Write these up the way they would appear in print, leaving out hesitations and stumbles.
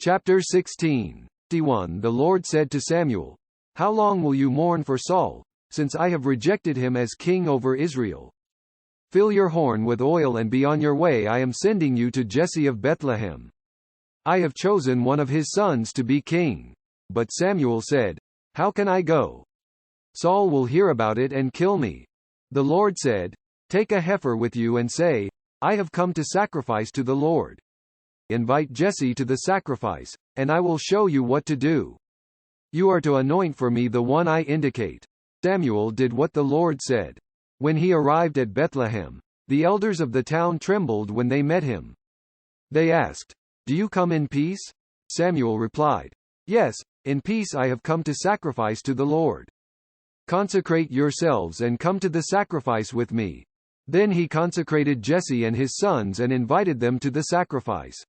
Chapter 16. The Lord said to Samuel, "How long will you mourn for Saul, since I have rejected him as king over Israel? Fill your horn with oil and be on your way. I am sending you to Jesse of Bethlehem. I have chosen one of his sons to be king." But Samuel said, "How can I go? Saul will hear about it and kill me." The Lord said, "Take a heifer with you and say, 'I have come to sacrifice to the Lord.' Invite Jesse to the sacrifice, and I will show you what to do. You are to anoint for me the one I indicate." Samuel did what the Lord said. When he arrived at Bethlehem, the elders of the town trembled when they met him. They asked, "Do you come in peace?" Samuel replied, "Yes, in peace I have come to sacrifice to the Lord. Consecrate yourselves and come to the sacrifice with me." Then he consecrated Jesse and his sons and invited them to the sacrifice.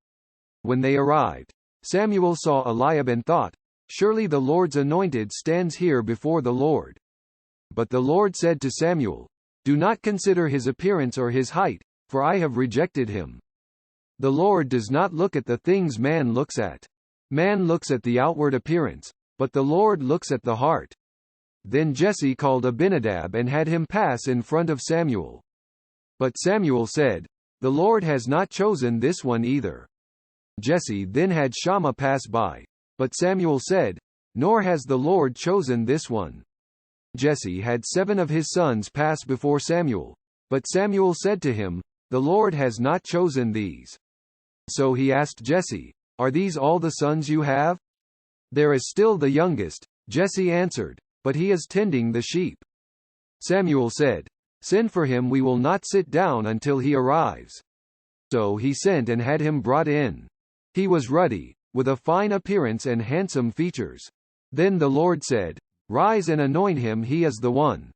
When they arrived, Samuel saw Eliab and thought, "Surely the Lord's anointed stands here before the Lord." But the Lord said to Samuel, "Do not consider his appearance or his height, for I have rejected him. The Lord does not look at the things man looks at. Man looks at the outward appearance, but the Lord looks at the heart." Then Jesse called Abinadab and had him pass in front of Samuel. But Samuel said, "The Lord has not chosen this one either." Jesse then had Shammah pass by. But Samuel said, "Nor has the Lord chosen this one." Jesse had 7 of his sons pass before Samuel. But Samuel said to him, "The Lord has not chosen these." So he asked Jesse, "Are these all the sons you have?" "There is still the youngest," Jesse answered, "but he is tending the sheep." Samuel said, "Send for him. We will not sit down until he arrives." So he sent and had him brought in. He was ruddy, with a fine appearance and handsome features. Then the Lord said, "Rise and anoint him. He is the one."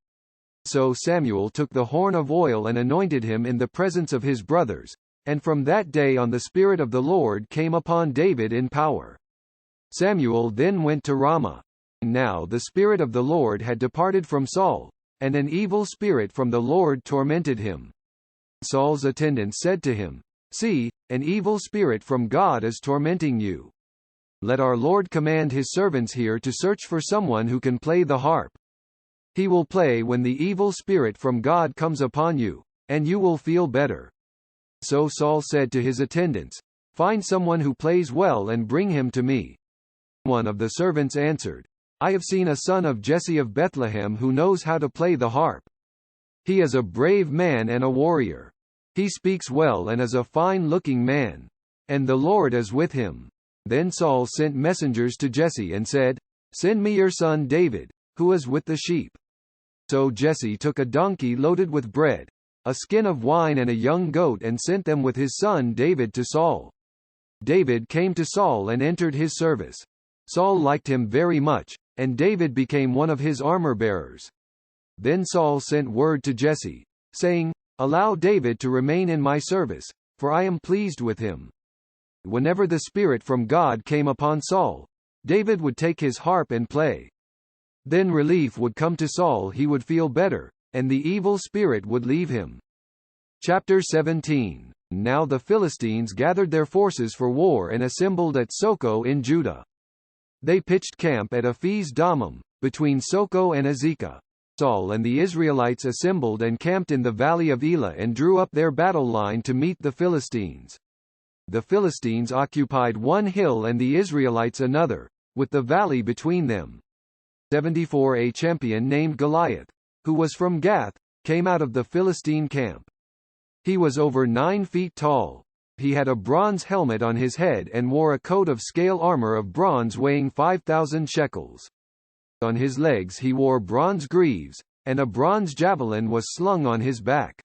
So Samuel took the horn of oil and anointed him in the presence of his brothers, and from that day on the Spirit of the Lord came upon David in power. Samuel then went to Ramah. Now the Spirit of the Lord had departed from Saul, and an evil spirit from the Lord tormented him. Saul's attendants said to him, "See, an evil spirit from God is tormenting you. Let our Lord command his servants here to search for someone who can play the harp. He will play when the evil spirit from God comes upon you, and you will feel better." So Saul said to his attendants, "Find someone who plays well and bring him to me." One of the servants answered, "I have seen a son of Jesse of Bethlehem who knows how to play the harp. He is a brave man and a warrior. He speaks well and is a fine-looking man. And the Lord is with him." Then Saul sent messengers to Jesse and said, "Send me your son David, who is with the sheep." So Jesse took a donkey loaded with bread, a skin of wine and a young goat and sent them with his son David to Saul. David came to Saul and entered his service. Saul liked him very much, and David became one of his armor-bearers. Then Saul sent word to Jesse, saying, "Allow David to remain in my service, for I am pleased with him." Whenever the Spirit from God came upon Saul, David would take his harp and play. Then relief would come to Saul. He would feel better, and the evil spirit would leave him. Chapter 17. Now the Philistines gathered their forces for war and assembled at Soko in Judah. They pitched camp at Ephes Dammim, between Soko and Azekah. Saul and the Israelites assembled and camped in the valley of Elah and drew up their battle line to meet the Philistines. The Philistines occupied one hill and the Israelites another, with the valley between them. 74 A champion named Goliath, who was from Gath, came out of the Philistine camp. He was over 9 feet tall. He had a bronze helmet on his head and wore a coat of scale armor of bronze weighing 5,000 shekels. On his legs he wore bronze greaves, and a bronze javelin was slung on his back.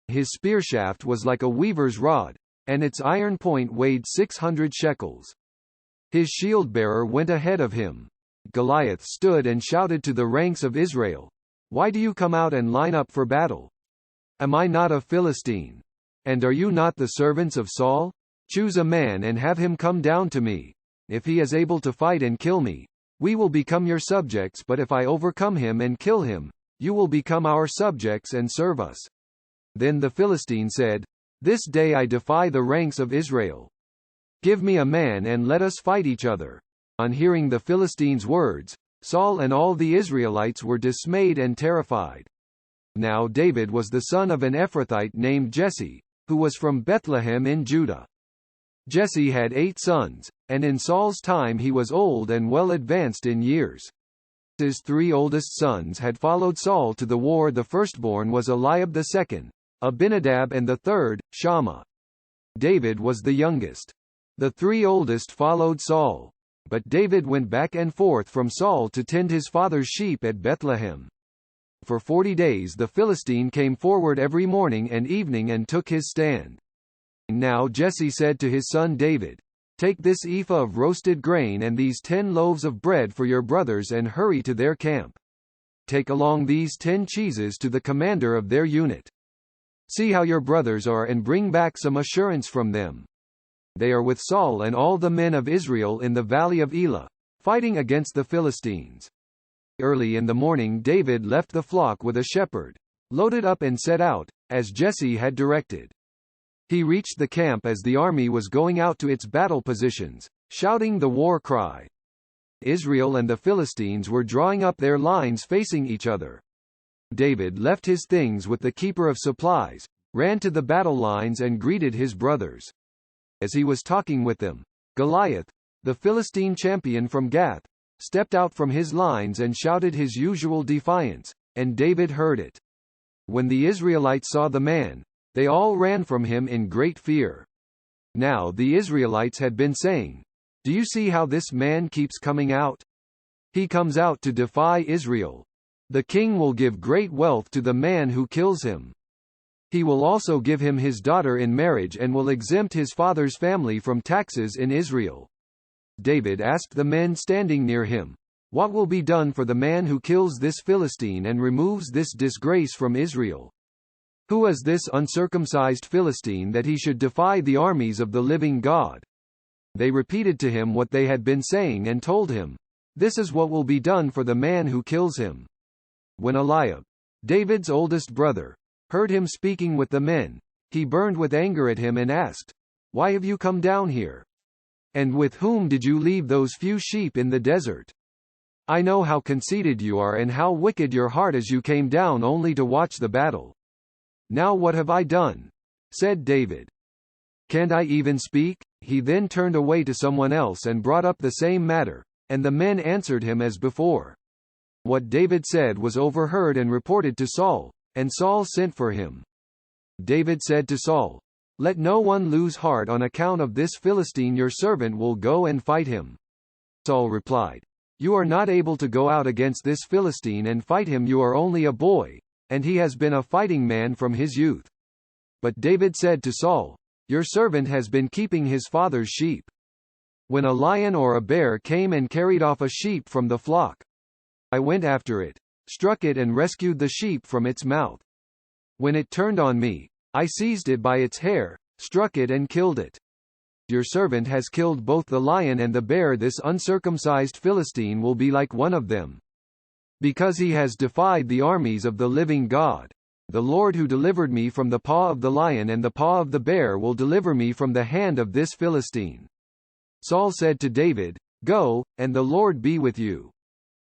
His spear shaft was like a weaver's rod, and its iron point weighed 600 shekels. His shield-bearer went ahead of him. Goliath stood and shouted to the ranks of Israel, "Why do you come out and line up for battle? Am I not a Philistine? And are you not the servants of Saul? Choose a man and have him come down to me. If he is able to fight and kill me, we will become your subjects, but if I overcome him and kill him, you will become our subjects and serve us." Then the Philistine said, "This day I defy the ranks of Israel." Give me a man and let us fight each other." On hearing the Philistines' words, Saul and all the Israelites were dismayed and terrified. Now David was the son of an Ephrathite named Jesse, who was from Bethlehem in Judah. Jesse had 8 sons, and in Saul's time he was old and well advanced in years. His 3 oldest sons had followed Saul to the war. The firstborn was Eliab, the second, Abinadab, and the third, Shammah. David was the youngest. The 3 oldest followed Saul. But David went back and forth from Saul to tend his father's sheep at Bethlehem. For 40 days the Philistine came forward every morning and evening and took his stand. Now Jesse said to his son David, "Take this ephah of roasted grain and these 10 loaves of bread for your brothers and hurry to their camp. Take along these 10 cheeses to the commander of their unit. See how your brothers are and bring back some assurance from them. They are with Saul and all the men of Israel in the valley of Elah, fighting against the Philistines." Early in the morning David left the flock with a shepherd, loaded up and set out, as Jesse had directed. He reached the camp as the army was going out to its battle positions, shouting the war cry. Israel and the Philistines were drawing up their lines facing each other. David left his things with the keeper of supplies, ran to the battle lines and greeted his brothers. As he was talking with them, Goliath, the Philistine champion from Gath, stepped out from his lines and shouted his usual defiance, and David heard it. When the Israelites saw the man, they all ran from him in great fear. Now the Israelites had been saying, "Do you see how this man keeps coming out? He comes out to defy Israel. The king will give great wealth to the man who kills him. He will also give him his daughter in marriage and will exempt his father's family from taxes in Israel." David asked the men standing near him, "What will be done for the man who kills this Philistine and removes this disgrace from Israel? Who is this uncircumcised Philistine that he should defy the armies of the living God?" They repeated to him what they had been saying and told him, "This is what will be done for the man who kills him." When Eliab, David's oldest brother, heard him speaking with the men, he burned with anger at him and asked, "Why have you come down here? And with whom did you leave those few sheep in the desert? I know how conceited you are and how wicked your heart is. You came down only to watch the battle. Now what have I done?" said David. "Can't I even speak?" He then turned away to someone else and brought up the same matter, and the men answered him as before. What David said was overheard and reported to Saul, and Saul sent for him. David said to Saul, "Let no one lose heart on account of this Philistine. Your servant will go and fight him." Saul replied, "You are not able to go out against this Philistine and fight him. You are only a boy, and he has been a fighting man from his youth." But David said to Saul, "Your servant has been keeping his father's sheep. When a lion or a bear came and carried off a sheep from the flock, I went after it, struck it and rescued the sheep from its mouth. When it turned on me, I seized it by its hair, struck it and killed it. Your servant has killed both the lion and the bear. This uncircumcised Philistine will be like one of them, because he has defied the armies of the living God. The Lord who delivered me from the paw of the lion and the paw of the bear will deliver me from the hand of this Philistine." Saul said to David, "Go, and the Lord be with you."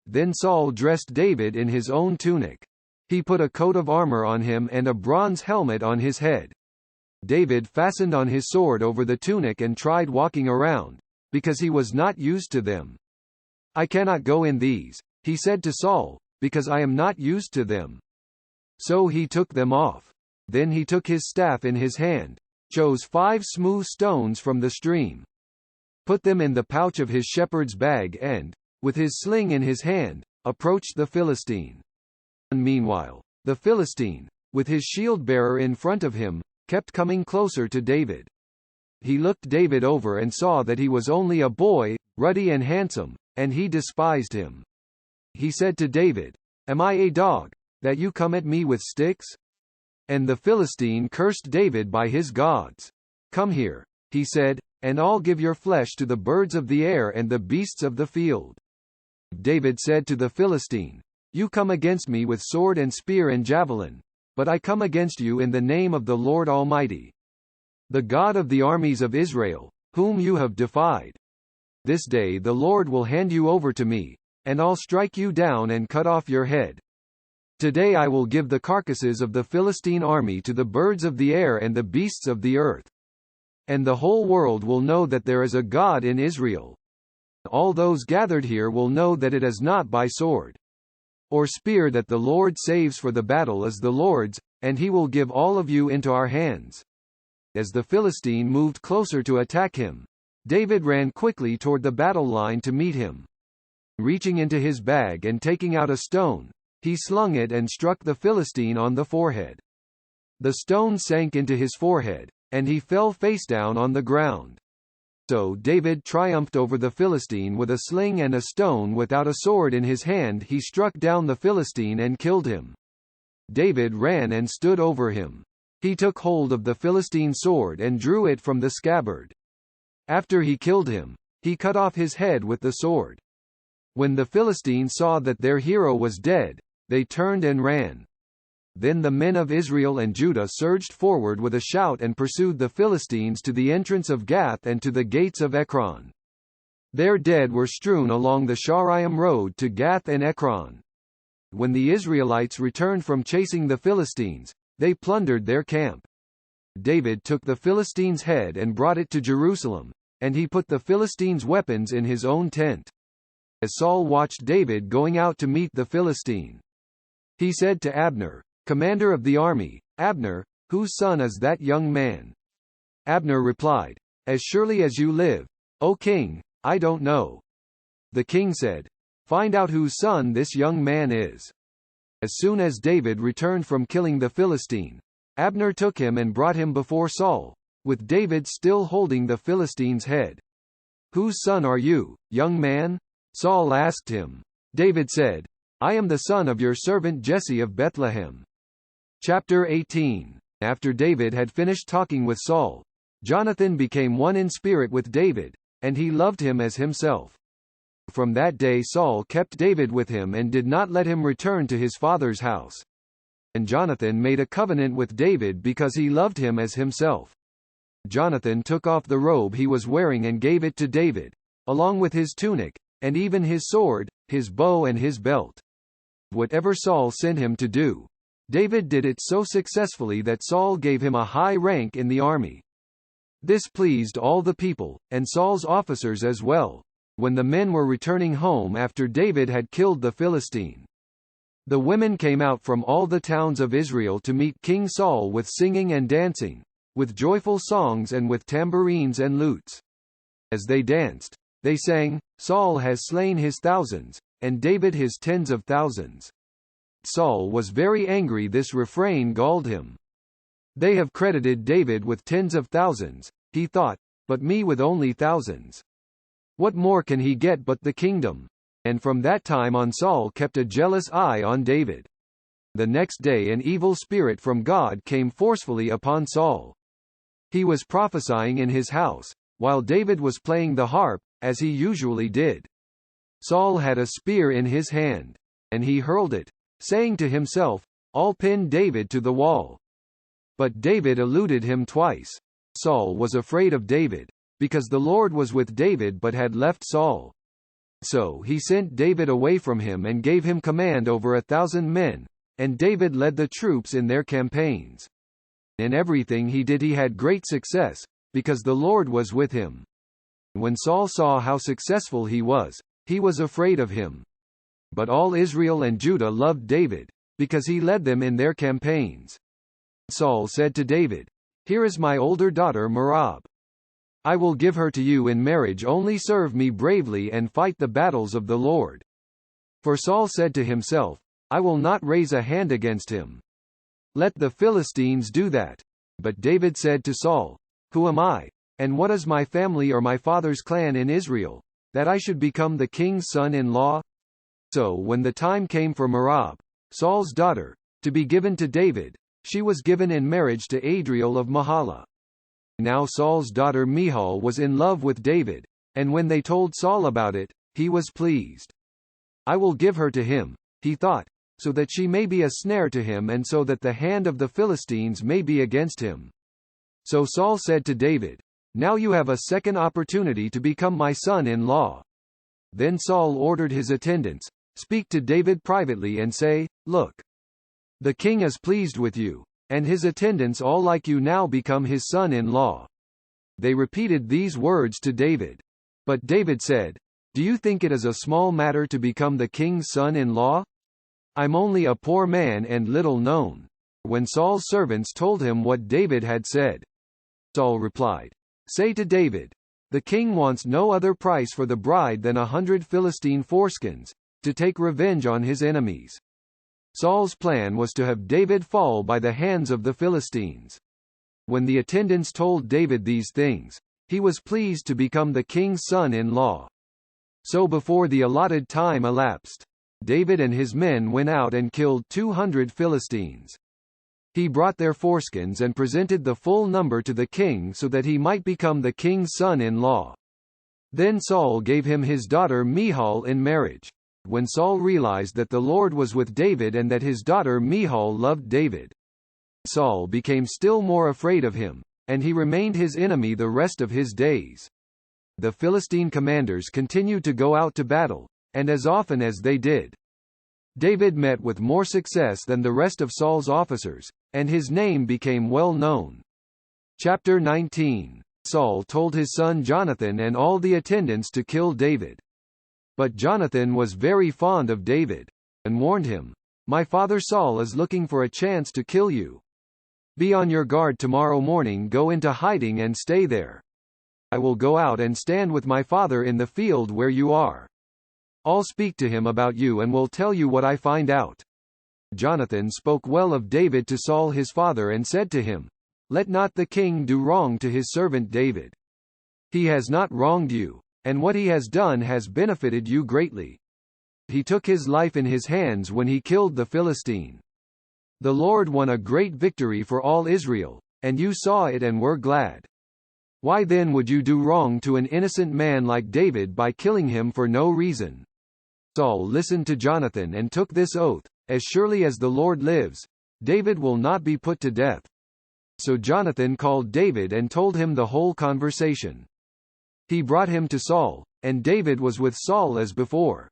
Then Saul dressed David in his own tunic. He put a coat of armor on him and a bronze helmet on his head. David fastened on his sword over the tunic and tried walking around, because he was not used to them. "I cannot go in these," he said to Saul, "because I am not used to them." So he took them off. Then he took his staff in his hand, chose 5 smooth stones from the stream, put them in the pouch of his shepherd's bag and, with his sling in his hand, approached the Philistine. Meanwhile, the Philistine, with his shield-bearer in front of him, kept coming closer to David. He looked David over and saw that he was only a boy, ruddy and handsome, and he despised him. He said to David, "Am I a dog, that you come at me with sticks?" And the Philistine cursed David by his gods. "Come here," he said, "and I'll give your flesh to the birds of the air and the beasts of the field." David said to the Philistine, "You come against me with sword and spear and javelin, but I come against you in the name of the Lord Almighty, the God of the armies of Israel, whom you have defied. This day the Lord will hand you over to me, and I'll strike you down and cut off your head. Today I will give the carcasses of the Philistine army to the birds of the air and the beasts of the earth. And the whole world will know that there is a God in Israel. All those gathered here will know that it is not by sword or spear that the Lord saves, for the battle is the Lord's, and he will give all of you into our hands. As the Philistine moved closer to attack him, David ran quickly toward the battle line to meet him. Reaching into his bag and taking out a stone, he slung it and struck the Philistine on the forehead. The stone sank into his forehead, and he fell face down on the ground. So David triumphed over the Philistine with a sling and a stone. Without a sword in his hand, he struck down the Philistine and killed him. David ran and stood over him. He took hold of the Philistine's sword and drew it from the scabbard. After he killed him, he cut off his head with the sword. When the Philistines saw that their hero was dead, they turned and ran. Then the men of Israel and Judah surged forward with a shout and pursued the Philistines to the entrance of Gath and to the gates of Ekron. Their dead were strewn along the Sharaim road to Gath and Ekron. When the Israelites returned from chasing the Philistines, they plundered their camp. David took the Philistine's head and brought it to Jerusalem, and he put the Philistine's weapons in his own tent. As Saul watched David going out to meet the Philistine, he said to Abner, commander of the army, "Abner, whose son is that young man?" Abner replied, "As surely as you live, O king, I don't know." The king said, "Find out whose son this young man is." As soon as David returned from killing the Philistine, Abner took him and brought him before Saul, with David still holding the Philistine's head. "Whose son are you, young man?" Saul asked him. David said, "I am the son of your servant Jesse of Bethlehem." Chapter 18. After David had finished talking with Saul, Jonathan became one in spirit with David, and he loved him as himself. From that day Saul kept David with him and did not let him return to his father's house. And Jonathan made a covenant with David because he loved him as himself. Jonathan took off the robe he was wearing and gave it to David, along with his tunic, and even his sword, his bow and his belt. Whatever Saul sent him to do, David did it so successfully that Saul gave him a high rank in the army. This pleased all the people, and Saul's officers as well, when the men were returning home after David had killed the Philistine. The women came out from all the towns of Israel to meet King Saul with singing and dancing, with joyful songs and with tambourines and lutes. As they danced, they sang, "Saul has slain his thousands, and David his tens of thousands." Saul was very angry. This refrain galled him. "They have credited David with tens of thousands," he thought, "but me with only thousands. What more can he get but the kingdom?" And from that time on Saul kept a jealous eye on David. The next day an evil spirit from God came forcefully upon Saul. He was prophesying in his house, while David was playing the harp, as he usually did. Saul had a spear in his hand, and he hurled it, saying to himself, "I'll pin David to the wall." But David eluded him twice. Saul was afraid of David, because the Lord was with David but had left Saul. So he sent David away from him and gave him command over 1,000 men, and David led the troops in their campaigns. In everything he did he had great success, because the Lord was with him. When Saul saw how successful he was afraid of him. But all Israel and Judah loved David, because he led them in their campaigns. Saul said to David, "Here is my older daughter Merab. I will give her to you in marriage, only serve me bravely and fight the battles of the Lord." For Saul said to himself, "I will not raise a hand against him. Let the Philistines do that." But David said to Saul, "Who am I, and what is my family or my father's clan in Israel, that I should become the king's son-in-law?" So when the time came for Merab, Saul's daughter, to be given to David, she was given in marriage to Adriel of Mahalah. Now Saul's daughter Michal was in love with David, and when they told Saul about it, he was pleased. "I will give her to him," he thought, "so that she may be a snare to him and so that the hand of the Philistines may be against him." So Saul said to David, Now you have a second opportunity to become my son-in-law." Then Saul ordered his attendants, "Speak to David privately and say, 'Look, the king is pleased with you, and his attendants all like you now become his son-in-law.'" They repeated these words to David. But David said, "Do you think it is a small matter to become the king's son-in-law? I'm only a poor man and little known." When Saul's servants told him what David had said, Saul replied, "Say to David, 'The king wants no other price for the bride than 100 Philistine foreskins, to take revenge on his enemies.'" Saul's plan was to have David fall by the hands of the Philistines. When the attendants told David these things, he was pleased to become the king's son-in-law. So before the allotted time elapsed, David and his men went out and killed 200 Philistines. He brought their foreskins and presented the full number to the king so that he might become the king's son-in-law. Then Saul gave him his daughter Michal in marriage. When Saul realized that the Lord was with David and that his daughter Michal loved David, Saul became still more afraid of him, and he remained his enemy the rest of his days. The Philistine commanders continued to go out to battle, and as often as they did, David met with more success than the rest of Saul's officers, and his name became well known. Chapter 19. Saul told his son Jonathan and all the attendants to kill David. But Jonathan was very fond of David, and warned him, "My father Saul is looking for a chance to kill you. Be on your guard tomorrow morning, go into hiding and stay there. I will go out and stand with my father in the field where you are. I'll speak to him about you and will tell you what I find out." Jonathan spoke well of David to Saul his father and said to him, "Let not the king do wrong to his servant David. He has not wronged you, and what he has done has benefited you greatly. He took his life in his hands when he killed the Philistine. The Lord won a great victory for all Israel, and you saw it and were glad. Why then would you do wrong to an innocent man like David by killing him for no reason?" Saul listened to Jonathan and took this oath, "As surely as the Lord lives, David will not be put to death." So Jonathan called David and told him the whole conversation. He brought him to Saul, and David was with Saul as before.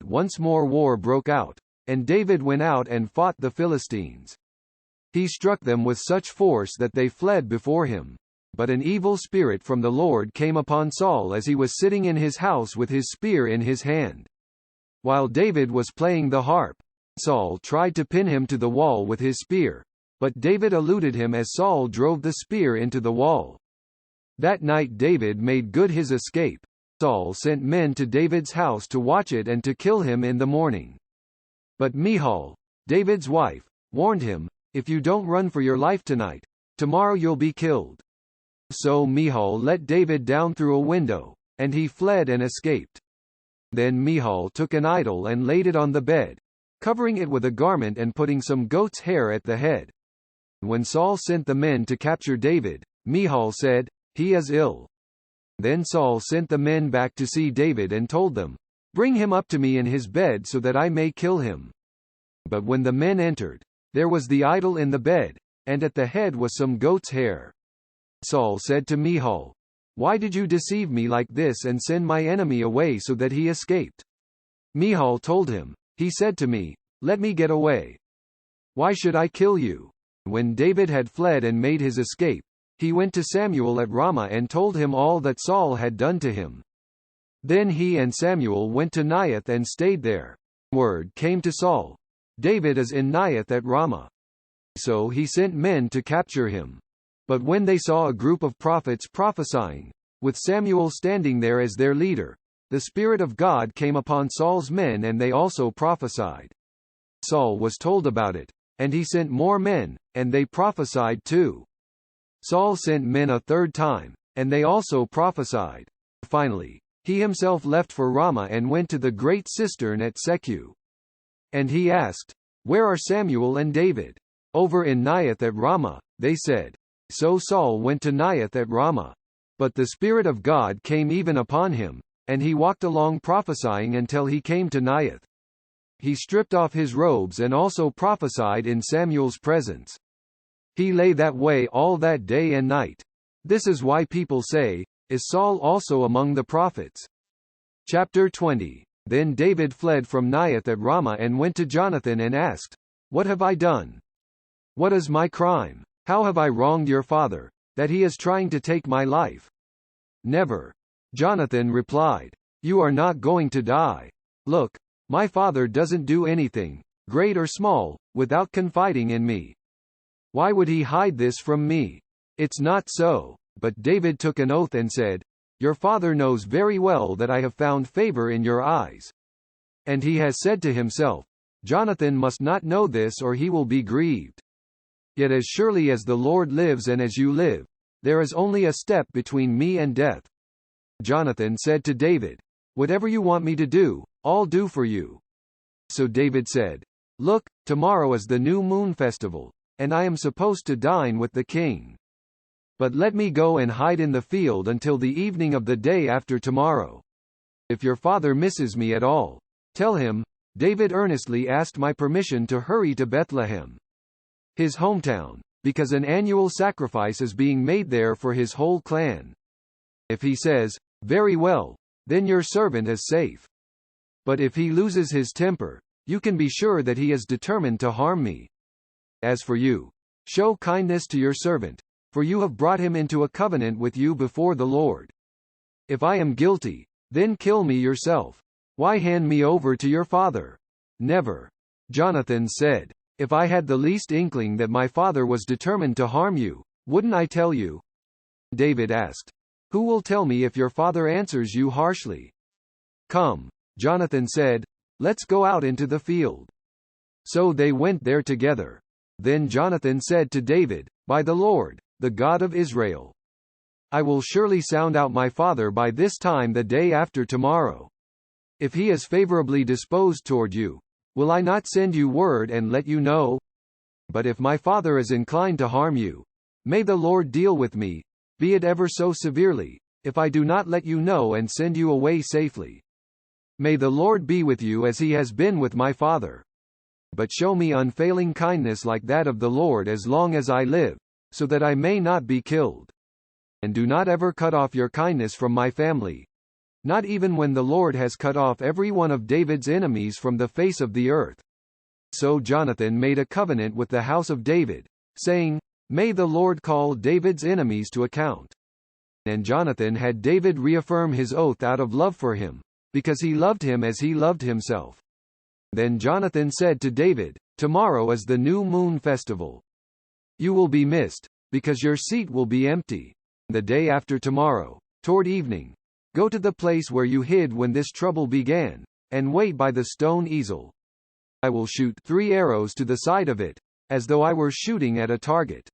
Once more war broke out, and David went out and fought the Philistines. He struck them with such force that they fled before him. But an evil spirit from the Lord came upon Saul as he was sitting in his house with his spear in his hand. While David was playing the harp, Saul tried to pin him to the wall with his spear, but David eluded him as Saul drove the spear into the wall. That night David made good his escape. Saul sent men to David's house to watch it and to kill him in the morning. But Michal, David's wife, warned him, "If you don't run for your life tonight, tomorrow you'll be killed." So Michal let David down through a window, and he fled and escaped. Then Michal took an idol and laid it on the bed, covering it with a garment and putting some goat's hair at the head. When Saul sent the men to capture David, Michal said, "He is ill." Then Saul sent the men back to see David and told them, "Bring him up to me in his bed so that I may kill him." But when the men entered, there was the idol in the bed, and at the head was some goat's hair. Saul said to Michal, "Why did you deceive me like this and send my enemy away so that he escaped?" Michal told him, "He said to me, 'Let me get away. Why should I kill you?'" When David had fled and made his escape, he went to Samuel at Ramah and told him all that Saul had done to him. Then he and Samuel went to Naioth and stayed there. Word came to Saul, "David is in Naioth at Ramah." So he sent men to capture him. But when they saw a group of prophets prophesying, with Samuel standing there as their leader, the Spirit of God came upon Saul's men and they also prophesied. Saul was told about it, and he sent more men, and they prophesied too. Saul sent men a third time, and they also prophesied. Finally, he himself left for Ramah and went to the great cistern at Secu. And he asked, "Where are Samuel and David?" "Over in Naioth at Ramah," they said. So Saul went to Naioth at Ramah. But the Spirit of God came even upon him, and he walked along prophesying until he came to Naioth. He stripped off his robes and also prophesied in Samuel's presence. He lay that way all that day and night. This is why people say, "Is Saul also among the prophets?" Chapter 20. Then David fled from Naioth at Ramah and went to Jonathan and asked, "What have I done? What is my crime? How have I wronged your father, that he is trying to take my life?" "Never." Jonathan replied, "You are not going to die. Look, my father doesn't do anything, great or small, without confiding in me. Why would he hide this from me? It's not so." But David took an oath and said, "Your father knows very well that I have found favor in your eyes." And he has said to himself, "Jonathan must not know this or he will be grieved. Yet as surely as the Lord lives and as you live, there is only a step between me and death." Jonathan said to David, "Whatever you want me to do, I'll do for you." So David said, "Look, tomorrow is the new moon festival, and I am supposed to dine with the king. But let me go and hide in the field until the evening of the day after tomorrow. If your father misses me at all, tell him, David earnestly asked my permission to hurry to Bethlehem, his hometown, because an annual sacrifice is being made there for his whole clan. If he says, 'Very well,' then your servant is safe. But if he loses his temper, you can be sure that he is determined to harm me. As for you, show kindness to your servant, for you have brought him into a covenant with you before the Lord. If I am guilty, then kill me yourself. Why hand me over to your father?" "Never." Jonathan said, "If I had the least inkling that my father was determined to harm you, wouldn't I tell you?" David asked, "Who will tell me if your father answers you harshly?" "Come," Jonathan said, "let's go out into the field." So they went there together. Then Jonathan said to David, "By the Lord, the God of Israel, I will surely sound out my father by this time the day after tomorrow. If he is favorably disposed toward you, will I not send you word and let you know? But if my father is inclined to harm you, may the Lord deal with me, be it ever so severely, if I do not let you know and send you away safely. May the Lord be with you as he has been with my father. But show me unfailing kindness like that of the Lord as long as I live, so that I may not be killed. And do not ever cut off your kindness from my family, not even when the Lord has cut off every one of David's enemies from the face of the earth." So Jonathan made a covenant with the house of David, saying, "May the Lord call David's enemies to account." And Jonathan had David reaffirm his oath out of love for him, because he loved him as he loved himself. Then Jonathan said to David, "Tomorrow is the new moon festival. You will be missed, because your seat will be empty. The day after tomorrow, toward evening, go to the place where you hid when this trouble began, and wait by the stone easel. I will shoot 3 arrows to the side of it, as though I were shooting at a target.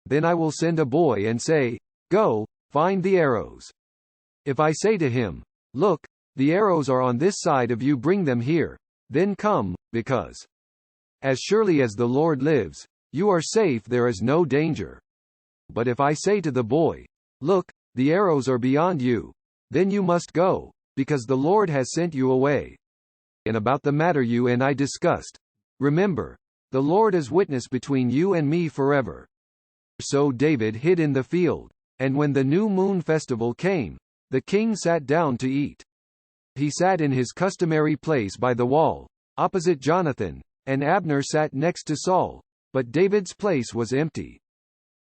Then I will send a boy and say, 'Go, find the arrows.' If I say to him, 'Look, the arrows are on this side of you, bring them here,' then come, because as surely as the Lord lives, you are safe, there is no danger. But if I say to the boy, 'Look, the arrows are beyond you,' then you must go, because the Lord has sent you away. And about the matter you and I discussed, remember, the Lord is witness between you and me forever." So David hid in the field, and when the new moon festival came, the king sat down to eat. He sat in his customary place by the wall, opposite Jonathan, and Abner sat next to Saul, but David's place was empty.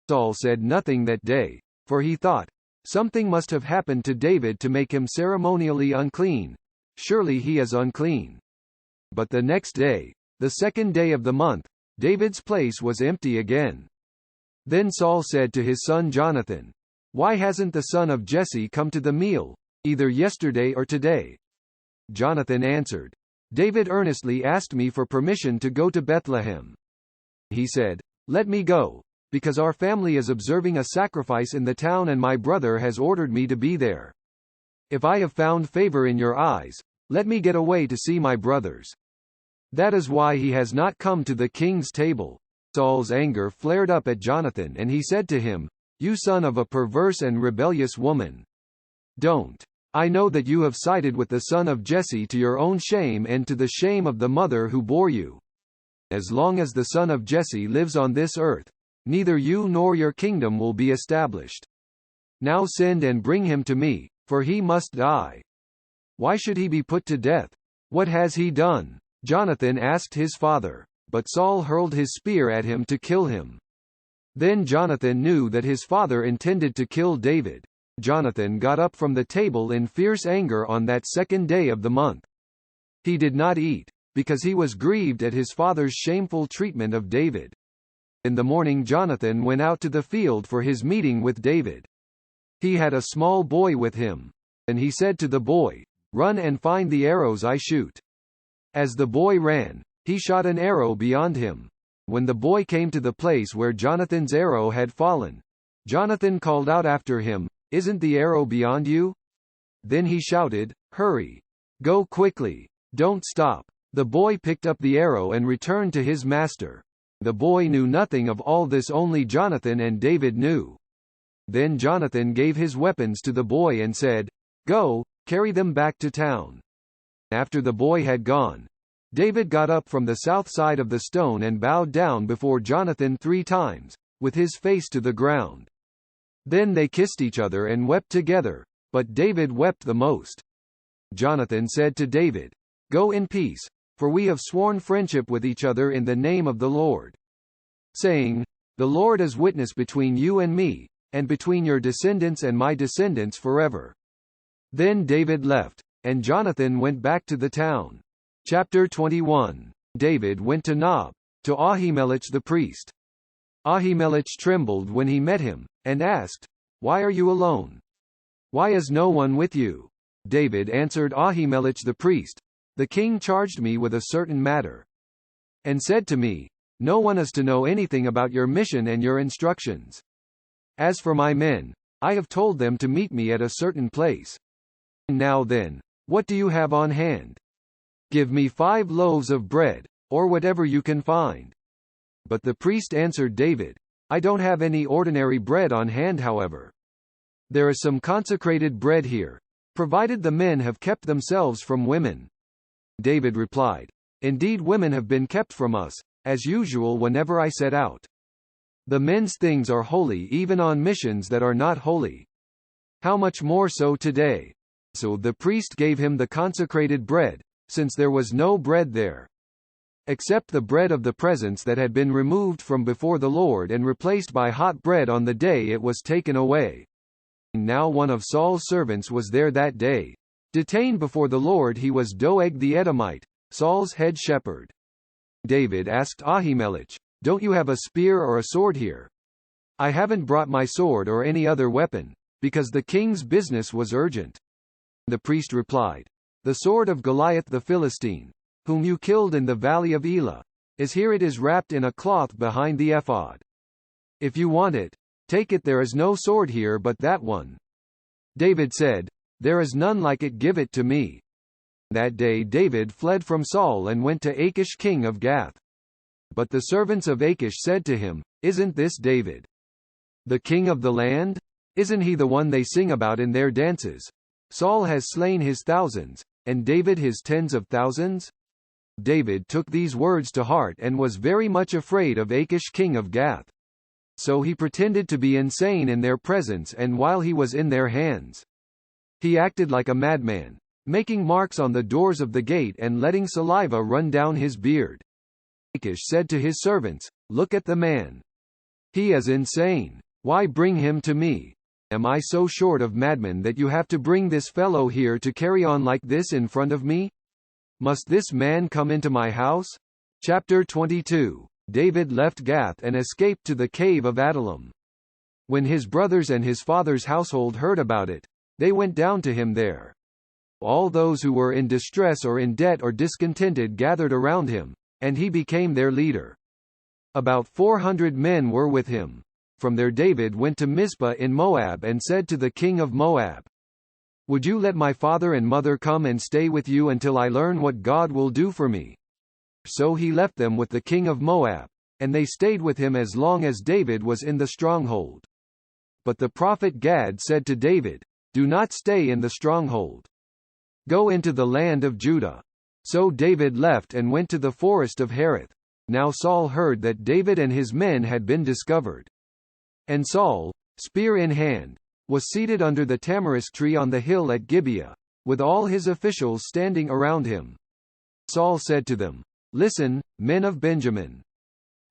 Saul said nothing that day, for he thought, "Something must have happened to David to make him ceremonially unclean. Surely he is unclean." But the next day, the second day of the month, David's place was empty again. Then Saul said to his son Jonathan, "Why hasn't the son of Jesse come to the meal, either yesterday or today?" Jonathan answered, "David earnestly asked me for permission to go to Bethlehem. He said, 'Let me go, because our family is observing a sacrifice in the town and my brother has ordered me to be there. If I have found favor in your eyes, let me get away to see my brothers.' That is why he has not come to the king's table." Saul's anger flared up at Jonathan and he said to him, "You son of a perverse and rebellious woman. Don't. I know that you have sided with the son of Jesse to your own shame and to the shame of the mother who bore you. As long as the son of Jesse lives on this earth, neither you nor your kingdom will be established." Now send and bring him to me, for he must die. Why should he be put to death? What has he done?" Jonathan asked his father. But Saul hurled his spear at him to kill him. Then Jonathan knew that his father intended to kill David. Jonathan got up from the table in fierce anger on that second day of the month. He did not eat, because he was grieved at his father's shameful treatment of David. In the morning Jonathan went out to the field for his meeting with David. He had a small boy with him. And he said to the boy, "Run and find the arrows I shoot." As the boy ran, he shot an arrow beyond him. When the boy came to the place where Jonathan's arrow had fallen, Jonathan called out after him, "Isn't the arrow beyond you?" Then he shouted, "Hurry! Go quickly! Don't stop!" The boy picked up the arrow and returned to his master. The boy knew nothing of all this, only Jonathan and David knew. Then Jonathan gave his weapons to the boy and said, "Go, carry them back to town." After the boy had gone, David got up from the south side of the stone and bowed down before Jonathan 3 times, with his face to the ground. Then they kissed each other and wept together, but David wept the most. Jonathan said to David, "Go in peace, for we have sworn friendship with each other in the name of the Lord. Saying, 'The Lord is witness between you and me, and between your descendants and my descendants forever.'" Then David left, and Jonathan went back to the town. Chapter 21. David went to Nob, to Ahimelech the priest. Ahimelech trembled when he met him, and asked, "Why are you alone? Why is no one with you?" David answered Ahimelech the priest, "The king charged me with a certain matter, and said to me, 'No one is to know anything about your mission and your instructions. As for my men, I have told them to meet me at a certain place. Now then, what do you have on hand? Give me 5 loaves of bread, or whatever you can find.'" But the priest answered David, "I don't have any ordinary bread on hand, however. There is some consecrated bread here, provided the men have kept themselves from women." David replied, "Indeed, women have been kept from us, as usual whenever I set out. The men's things are holy even on missions that are not holy. How much more so today?" So the priest gave him the consecrated bread, since there was no bread there, except the bread of the presence that had been removed from before the Lord and replaced by hot bread on the day it was taken away. Now one of Saul's servants was there that day. Detained before the Lord, he was Doeg the Edomite, Saul's head shepherd. David asked Ahimelech, "Don't you have a spear or a sword here?" "I haven't brought my sword or any other weapon, because the king's business was urgent." The priest replied, "The sword of Goliath the Philistine, whom you killed in the valley of Elah, is here. It is wrapped in a cloth behind the ephod. If you want it, take it. There is no sword here but that one." David said, "There is none like it. Give it to me." That day David fled from Saul and went to Achish king of Gath. But the servants of Achish said to him, "Isn't this David, the king of the land? Isn't he the one they sing about in their dances? Saul has slain his thousands, and David his tens of thousands?" David took these words to heart and was very much afraid of Achish king of Gath. So he pretended to be insane in their presence, and while he was in their hands, he acted like a madman, making marks on the doors of the gate and letting saliva run down his beard. Achish said to his servants, "Look at the man. He is insane. Why bring him to me? Am I so short of madmen that you have to bring this fellow here to carry on like this in front of me? Must this man come into my house?" Chapter 22. David left Gath and escaped to the cave of Adullam. When his brothers and his father's household heard about it, they went down to him there. All those who were in distress or in debt or discontented gathered around him, and he became their leader. About 400 men were with him. From there David went to Mizpah in Moab and said to the king of Moab, "Would you let my father and mother come and stay with you until I learn what God will do for me?" So he left them with the king of Moab, and they stayed with him as long as David was in the stronghold. But the prophet Gad said to David, "Do not stay in the stronghold. Go into the land of Judah." So David left and went to the forest of Hereth. Now Saul heard that David and his men had been discovered. And Saul, spear in hand, was seated under the tamarisk tree on the hill at Gibeah, with all his officials standing around him. Saul said to them, "Listen, men of Benjamin.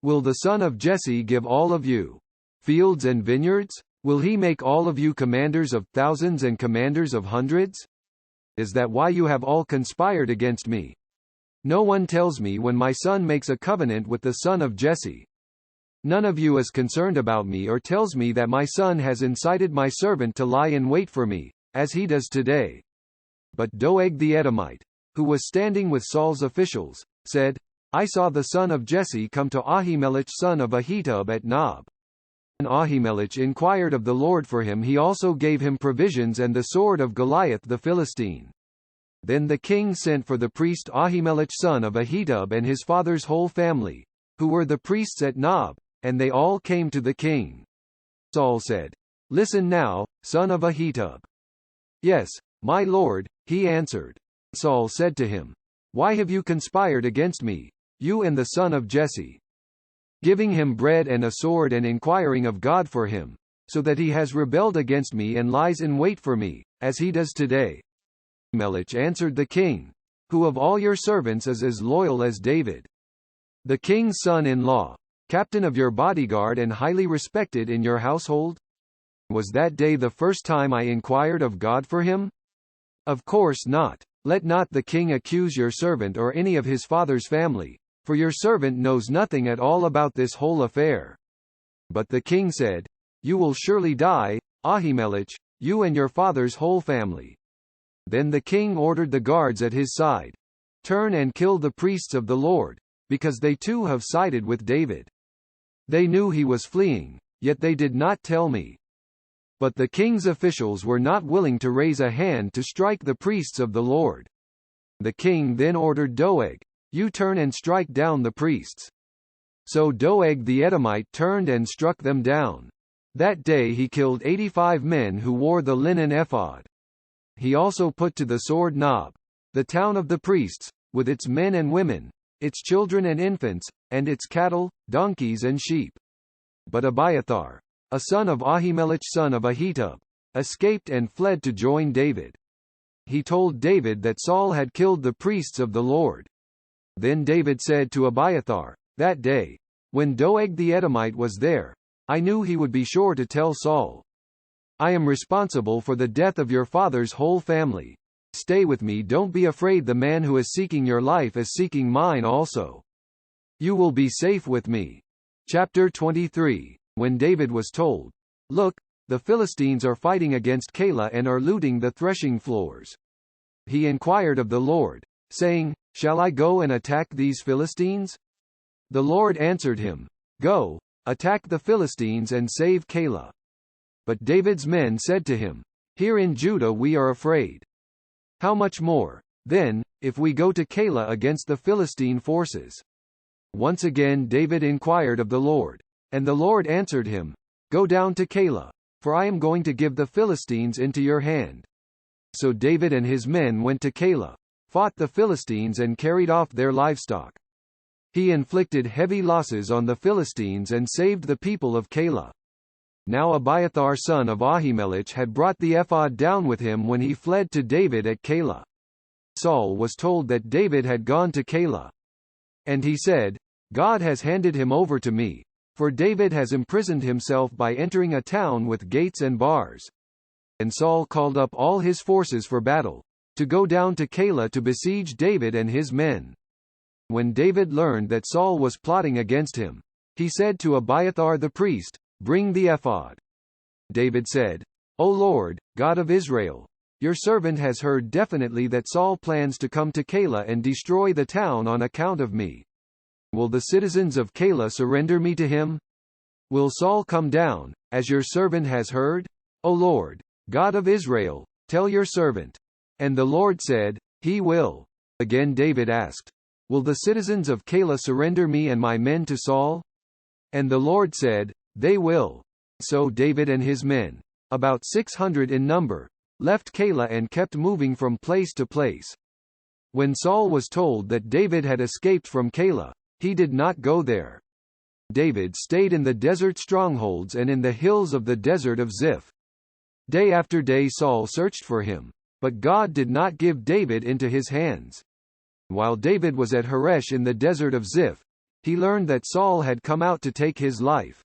Will the son of Jesse give all of you fields and vineyards? Will he make all of you commanders of thousands and commanders of hundreds? Is that why you have all conspired against me? No one tells me when my son makes a covenant with the son of Jesse. None of you is concerned about me or tells me that my son has incited my servant to lie in wait for me, as he does today." But Doeg the Edomite, who was standing with Saul's officials, said, "I saw the son of Jesse come to Ahimelech son of Ahitub at Nob. When Ahimelech inquired of the Lord for him, he also gave him provisions and the sword of Goliath the Philistine." Then the king sent for the priest Ahimelech son of Ahitub and his father's whole family, who were the priests at Nob, and they all came to the king. Saul said, "Listen now, son of Ahitub." "Yes, my lord," he answered. Saul said to him, "Why have you conspired against me, you and the son of Jesse, giving him bread and a sword and inquiring of God for him, so that he has rebelled against me and lies in wait for me, as he does today?" Ahimelech answered the king, "Who of all your servants is as loyal as David, the king's son-in-law, captain of your bodyguard and highly respected in your household? Was that day the first time I inquired of God for him? Of course not. Let not the king accuse your servant or any of his father's family, for your servant knows nothing at all about this whole affair." But the king said, "You will surely die, Ahimelech, you and your father's whole family." Then the king ordered the guards at his side, "Turn and kill the priests of the Lord, because they too have sided with David. They knew he was fleeing, yet they did not tell me." But the king's officials were not willing to raise a hand to strike the priests of the Lord. The king then ordered Doeg, "You turn and strike down the priests." So Doeg the Edomite turned and struck them down. That day he killed 85 men who wore the linen ephod. He also put to the sword Nob, the town of the priests, with its men and women, its children and infants, and its cattle, donkeys and sheep. But Abiathar, a son of Ahimelech son of Ahitub, escaped and fled to join David. He told David that Saul had killed the priests of the Lord. Then David said to Abiathar, "That day, when Doeg the Edomite was there, I knew he would be sure to tell Saul. I am responsible for the death of your father's whole family. Stay with me, don't be afraid. The man who is seeking your life is seeking mine also. You will be safe with me." Chapter 23. When David was told, "Look, the Philistines are fighting against Keilah and are looting the threshing floors," he inquired of the Lord, saying, "Shall I go and attack these Philistines?" The Lord answered him, "Go, attack the Philistines and save Keilah." But David's men said to him, "Here in Judah we are afraid. How much more, then, if we go to Keilah against the Philistine forces?" Once again David inquired of the Lord, and the Lord answered him, "Go down to Keilah, for I am going to give the Philistines into your hand." So David and his men went to Keilah, fought the Philistines and carried off their livestock. He inflicted heavy losses on the Philistines and saved the people of Keilah. Now Abiathar son of Ahimelech had brought the ephod down with him when he fled to David at Keilah. Saul was told that David had gone to Keilah. And he said, "God has handed him over to me, for David has imprisoned himself by entering a town with gates and bars." And Saul called up all his forces for battle, to go down to Keilah to besiege David and his men. When David learned that Saul was plotting against him, he said to Abiathar the priest, "Bring the ephod." David said, "O Lord, God of Israel, your servant has heard definitely that Saul plans to come to Keilah and destroy the town on account of me. Will the citizens of Keilah surrender me to him? Will Saul come down, as your servant has heard? O Lord, God of Israel, tell your servant." And the Lord said, "He will." Again David asked, "Will the citizens of Keilah surrender me and my men to Saul?" And the Lord said, "They will." So David and his men, about 600 in number, left Keilah and kept moving from place to place. When Saul was told that David had escaped from Keilah, he did not go there. David stayed in the desert strongholds and in the hills of the desert of Ziph. Day after day Saul searched for him, but God did not give David into his hands. While David was at Horesh in the desert of Ziph, he learned that Saul had come out to take his life.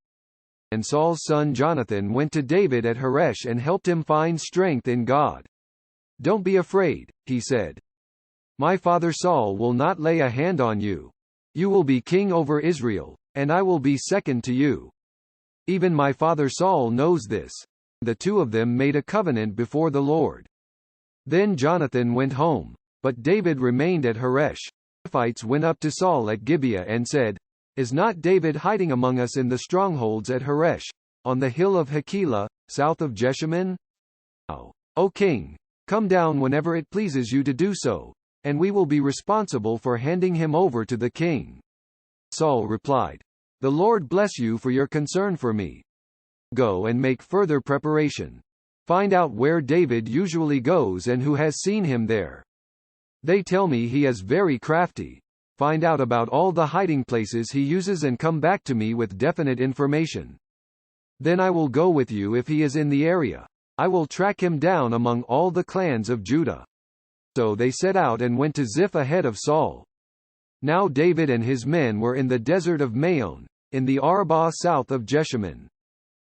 And Saul's son Jonathan went to David at Horesh and helped him find strength in God. "Don't be afraid," he said. "My father Saul will not lay a hand on you. You will be king over Israel, and I will be second to you. Even my father Saul knows this." The two of them made a covenant before the Lord. Then Jonathan went home, but David remained at Horesh. The Ziphites went up to Saul at Gibeah and said, "Is not David hiding among us in the strongholds at Horesh, on the hill of Hachilah, south of Jeshimon? Now, O king, come down whenever it pleases you to do so, and we will be responsible for handing him over to the king." Saul replied, "The Lord bless you for your concern for me. Go and make further preparation. Find out where David usually goes and who has seen him there. They tell me he is very crafty. Find out about all the hiding places he uses and come back to me with definite information. Then I will go with you if he is in the area. I will track him down among all the clans of Judah." So they set out and went to Ziph ahead of Saul. Now David and his men were in the desert of Maon, in the Arabah south of Jeshimon.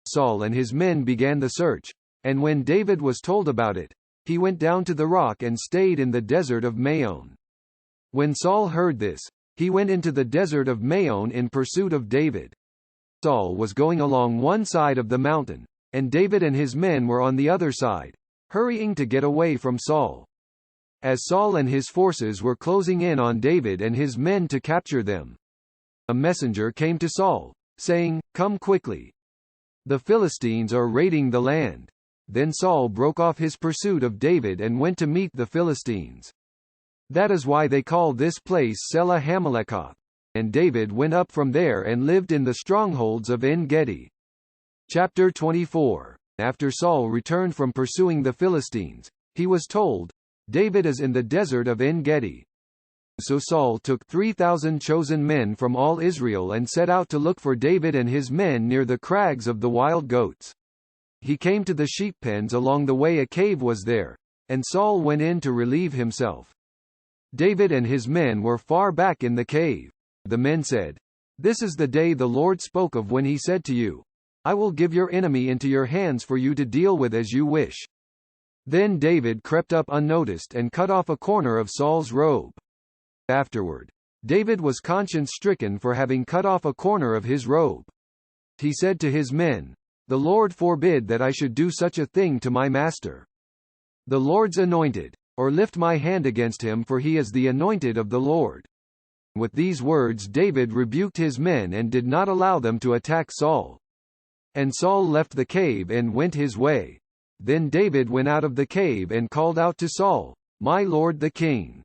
Saul and his men began the search, and when David was told about it, he went down to the rock and stayed in the desert of Maon. When Saul heard this, he went into the desert of Maon in pursuit of David. Saul was going along one side of the mountain, and David and his men were on the other side, hurrying to get away from Saul. As Saul and his forces were closing in on David and his men to capture them, a messenger came to Saul, saying, "Come quickly. The Philistines are raiding the land." Then Saul broke off his pursuit of David and went to meet the Philistines. That is why they call this place Selah Hamalekoth. And David went up from there and lived in the strongholds of En-Gedi. Chapter 24. After Saul returned from pursuing the Philistines, he was told, "David is in the desert of En-Gedi." So Saul took 3,000 chosen men from all Israel and set out to look for David and his men near the crags of the wild goats. He came to the sheep pens along the way. A cave was there, and Saul went in to relieve himself. David and his men were far back in the cave. The men said, "This is the day the Lord spoke of when he said to you, 'I will give your enemy into your hands for you to deal with as you wish.'" Then David crept up unnoticed and cut off a corner of Saul's robe. Afterward, David was conscience-stricken for having cut off a corner of his robe. He said to his men, "The Lord forbid that I should do such a thing to my master, the Lord's anointed, or lift my hand against him, for he is the anointed of the Lord." With these words David rebuked his men and did not allow them to attack Saul. And Saul left the cave and went his way. Then David went out of the cave and called out to Saul, "My lord the king."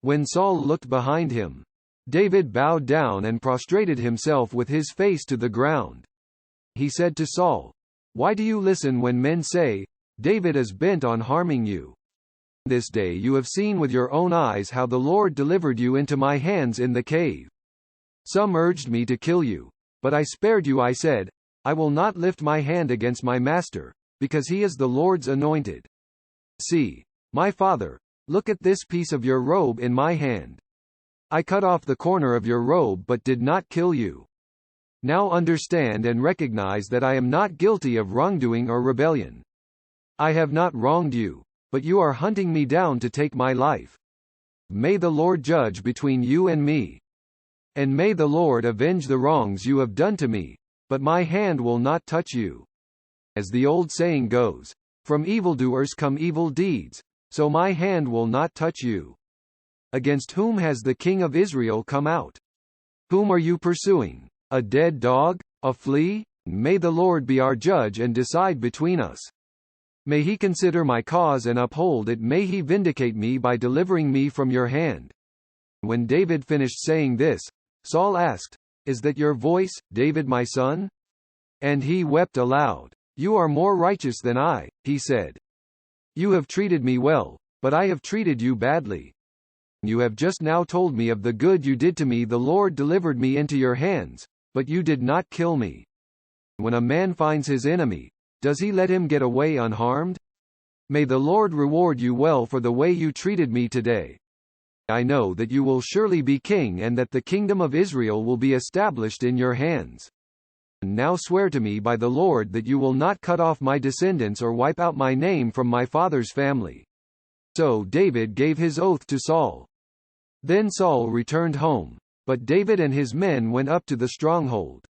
When Saul looked behind him, David bowed down and prostrated himself with his face to the ground. He said to Saul, "Why do you listen when men say, 'David is bent on harming you'? This day you have seen with your own eyes how the Lord delivered you into my hands in the cave. Some urged me to kill you, but I spared you. I said, 'I will not lift my hand against my master, because he is the Lord's anointed.' See, my father, look at this piece of your robe in my hand. I cut off the corner of your robe but did not kill you. Now understand and recognize that I am not guilty of wrongdoing or rebellion. I have not wronged you, but you are hunting me down to take my life. May the Lord judge between you and me. And may the Lord avenge the wrongs you have done to me, but my hand will not touch you. As the old saying goes, from evildoers come evil deeds, so my hand will not touch you. Against whom has the king of Israel come out? Whom are you pursuing? A dead dog? A flea? May the Lord be our judge and decide between us. May he consider my cause and uphold it. May he vindicate me by delivering me from your hand." When David finished saying this, Saul asked, "Is that your voice, David my son?" And he wept aloud. "You are more righteous than I," he said. "You have treated me well, but I have treated you badly. You have just now told me of the good you did to me. The Lord delivered me into your hands, but you did not kill me. When a man finds his enemy, Does he let him get away unharmed? May the Lord reward you well for the way you treated me today. I know that you will surely be king and that the kingdom of Israel will be established in your hands. Now swear to me by the Lord that you will not cut off my descendants or wipe out my name from my father's family." So David gave his oath to Saul. Then Saul returned home, but David and his men went up to the stronghold.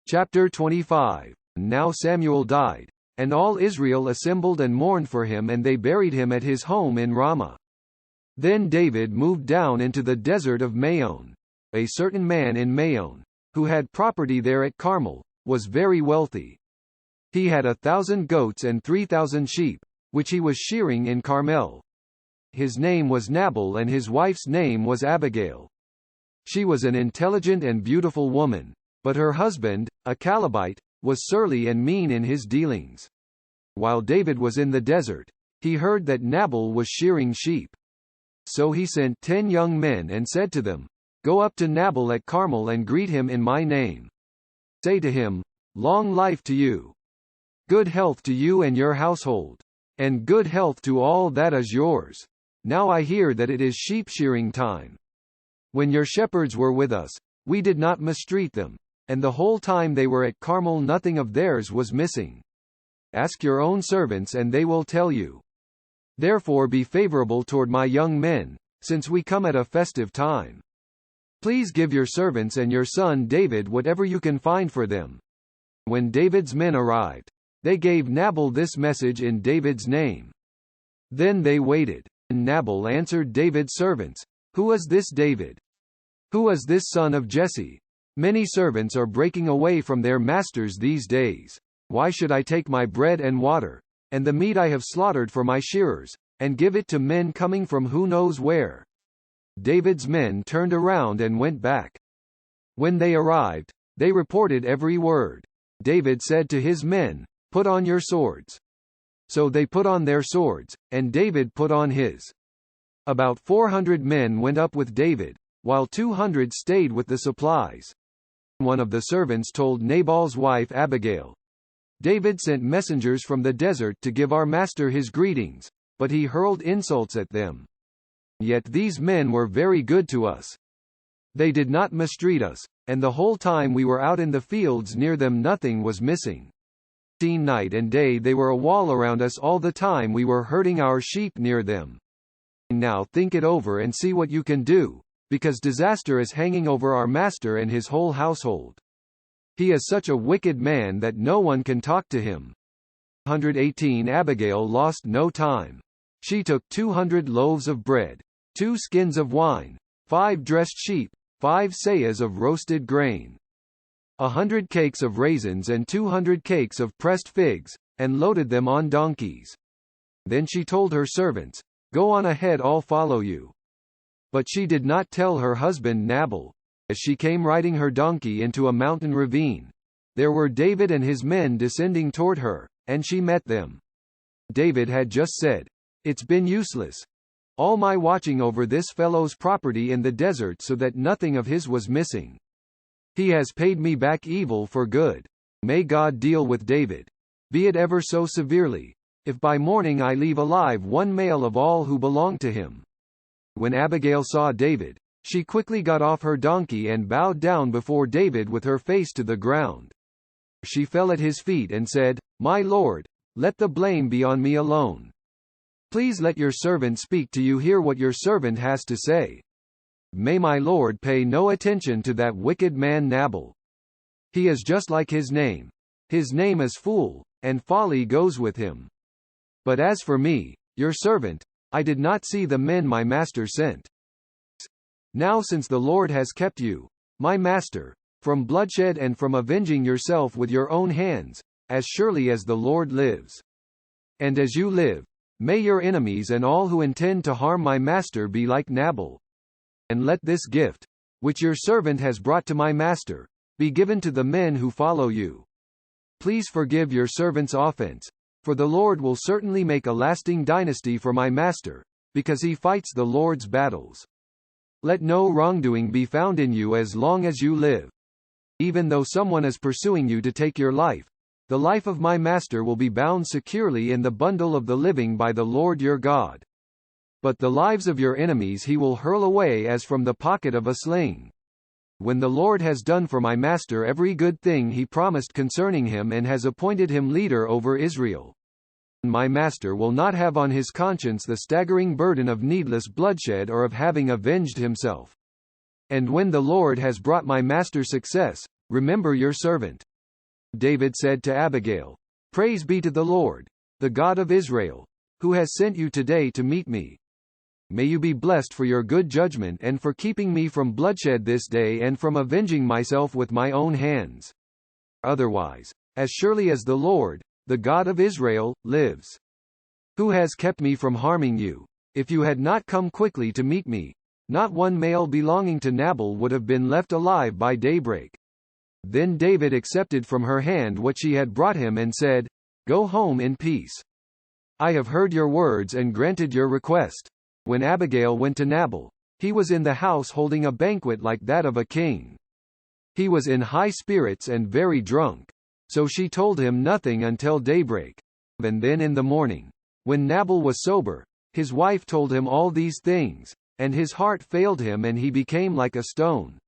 Chapter 25. Now Samuel died, and all Israel assembled and mourned for him, and they buried him at his home in Ramah. Then David moved down into the desert of Maon. A certain man in Maon, who had property there at Carmel, was very wealthy. He had 1,000 goats and 3,000 sheep, which he was shearing in Carmel. His name was Nabal and his wife's name was Abigail. She was an intelligent and beautiful woman, but her husband, a Calebite, was surly and mean in his dealings. While David was in the desert, he heard that Nabal was shearing sheep. So he sent 10 young men and said to them, "Go up to Nabal at Carmel and greet him in my name. Say to him, 'Long life to you. Good health to you and your household. And good health to all that is yours. Now I hear that it is sheep shearing time. When your shepherds were with us, we did not mistreat them, and the whole time they were at Carmel nothing of theirs was missing. Ask your own servants and they will tell you. Therefore be favorable toward my young men, since we come at a festive time. Please give your servants and your son David whatever you can find for them.'" When David's men arrived, they gave Nabal this message in David's name. Then they waited, and Nabal answered David's servants, "Who is this David? Who is this son of Jesse? Many servants are breaking away from their masters these days. Why should I take my bread and water, and the meat I have slaughtered for my shearers, and give it to men coming from who knows where?" David's men turned around and went back. When they arrived, they reported every word. David said to his men, "Put on your swords." So they put on their swords, and David put on his. About 400 men went up with David, while 200 stayed with the supplies. One of the servants told Nabal's wife Abigail, "David sent messengers from the desert to give our master his greetings, but he hurled insults at them. Yet these men were very good to us. They did not mistreat us, and the whole time we were out in the fields near them nothing was missing. Night and day they were a wall around us all the time we were herding our sheep near them. Now think it over and see what you can do, because disaster is hanging over our master and his whole household. He is such a wicked man that no one can talk to him." 118 Abigail lost no time. She took 200 loaves of bread, 2 skins of wine, 5 dressed sheep, 5 seahs of roasted grain, 100 cakes of raisins and 200 cakes of pressed figs, and loaded them on donkeys. Then she told her servants, "Go on ahead, I'll follow you." But she did not tell her husband Nabal. As she came riding her donkey into a mountain ravine, there were David and his men descending toward her, and she met them. David had just said, "It's been useless. All my watching over this fellow's property in the desert so that nothing of his was missing. He has paid me back evil for good. May God deal with David, be it ever so severely, if by morning I leave alive one male of all who belong to him." When Abigail saw David, she quickly got off her donkey and bowed down before David with her face to the ground. She fell at his feet and said, "My lord, let the blame be on me alone. Please let your servant speak to you, hear what your servant has to say. May my lord pay no attention to that wicked man Nabal. He is just like his name. His name is Fool, and folly goes with him. But as for me, your servant, I did not see the men my master sent. Now since the Lord has kept you, my master, from bloodshed and from avenging yourself with your own hands, as surely as the Lord lives, and as you live, may your enemies and all who intend to harm my master be like Nabal. And let this gift, which your servant has brought to my master, be given to the men who follow you. Please forgive your servant's offense, for the Lord will certainly make a lasting dynasty for my master, because he fights the Lord's battles. Let no wrongdoing be found in you as long as you live. Even though someone is pursuing you to take your life, the life of my master will be bound securely in the bundle of the living by the Lord your God. But the lives of your enemies he will hurl away as from the pocket of a sling. When the Lord has done for my master every good thing he promised concerning him and has appointed him leader over Israel, my master will not have on his conscience the staggering burden of needless bloodshed or of having avenged himself. And when the Lord has brought my master success, remember your servant." David said to Abigail, "Praise be to the Lord, the God of Israel, who has sent you today to meet me. May you be blessed for your good judgment and for keeping me from bloodshed this day and from avenging myself with my own hands. Otherwise, as surely as the Lord, the God of Israel, lives, who has kept me from harming you, if you had not come quickly to meet me, not one male belonging to Nabal would have been left alive by daybreak." Then David accepted from her hand what she had brought him and said, "Go home in peace. I have heard your words and granted your request." When Abigail went to Nabal, he was in the house holding a banquet like that of a king. He was in high spirits and very drunk. So she told him nothing until daybreak. And then in the morning, when Nabal was sober, his wife told him all these things, and his heart failed him and he became like a stone.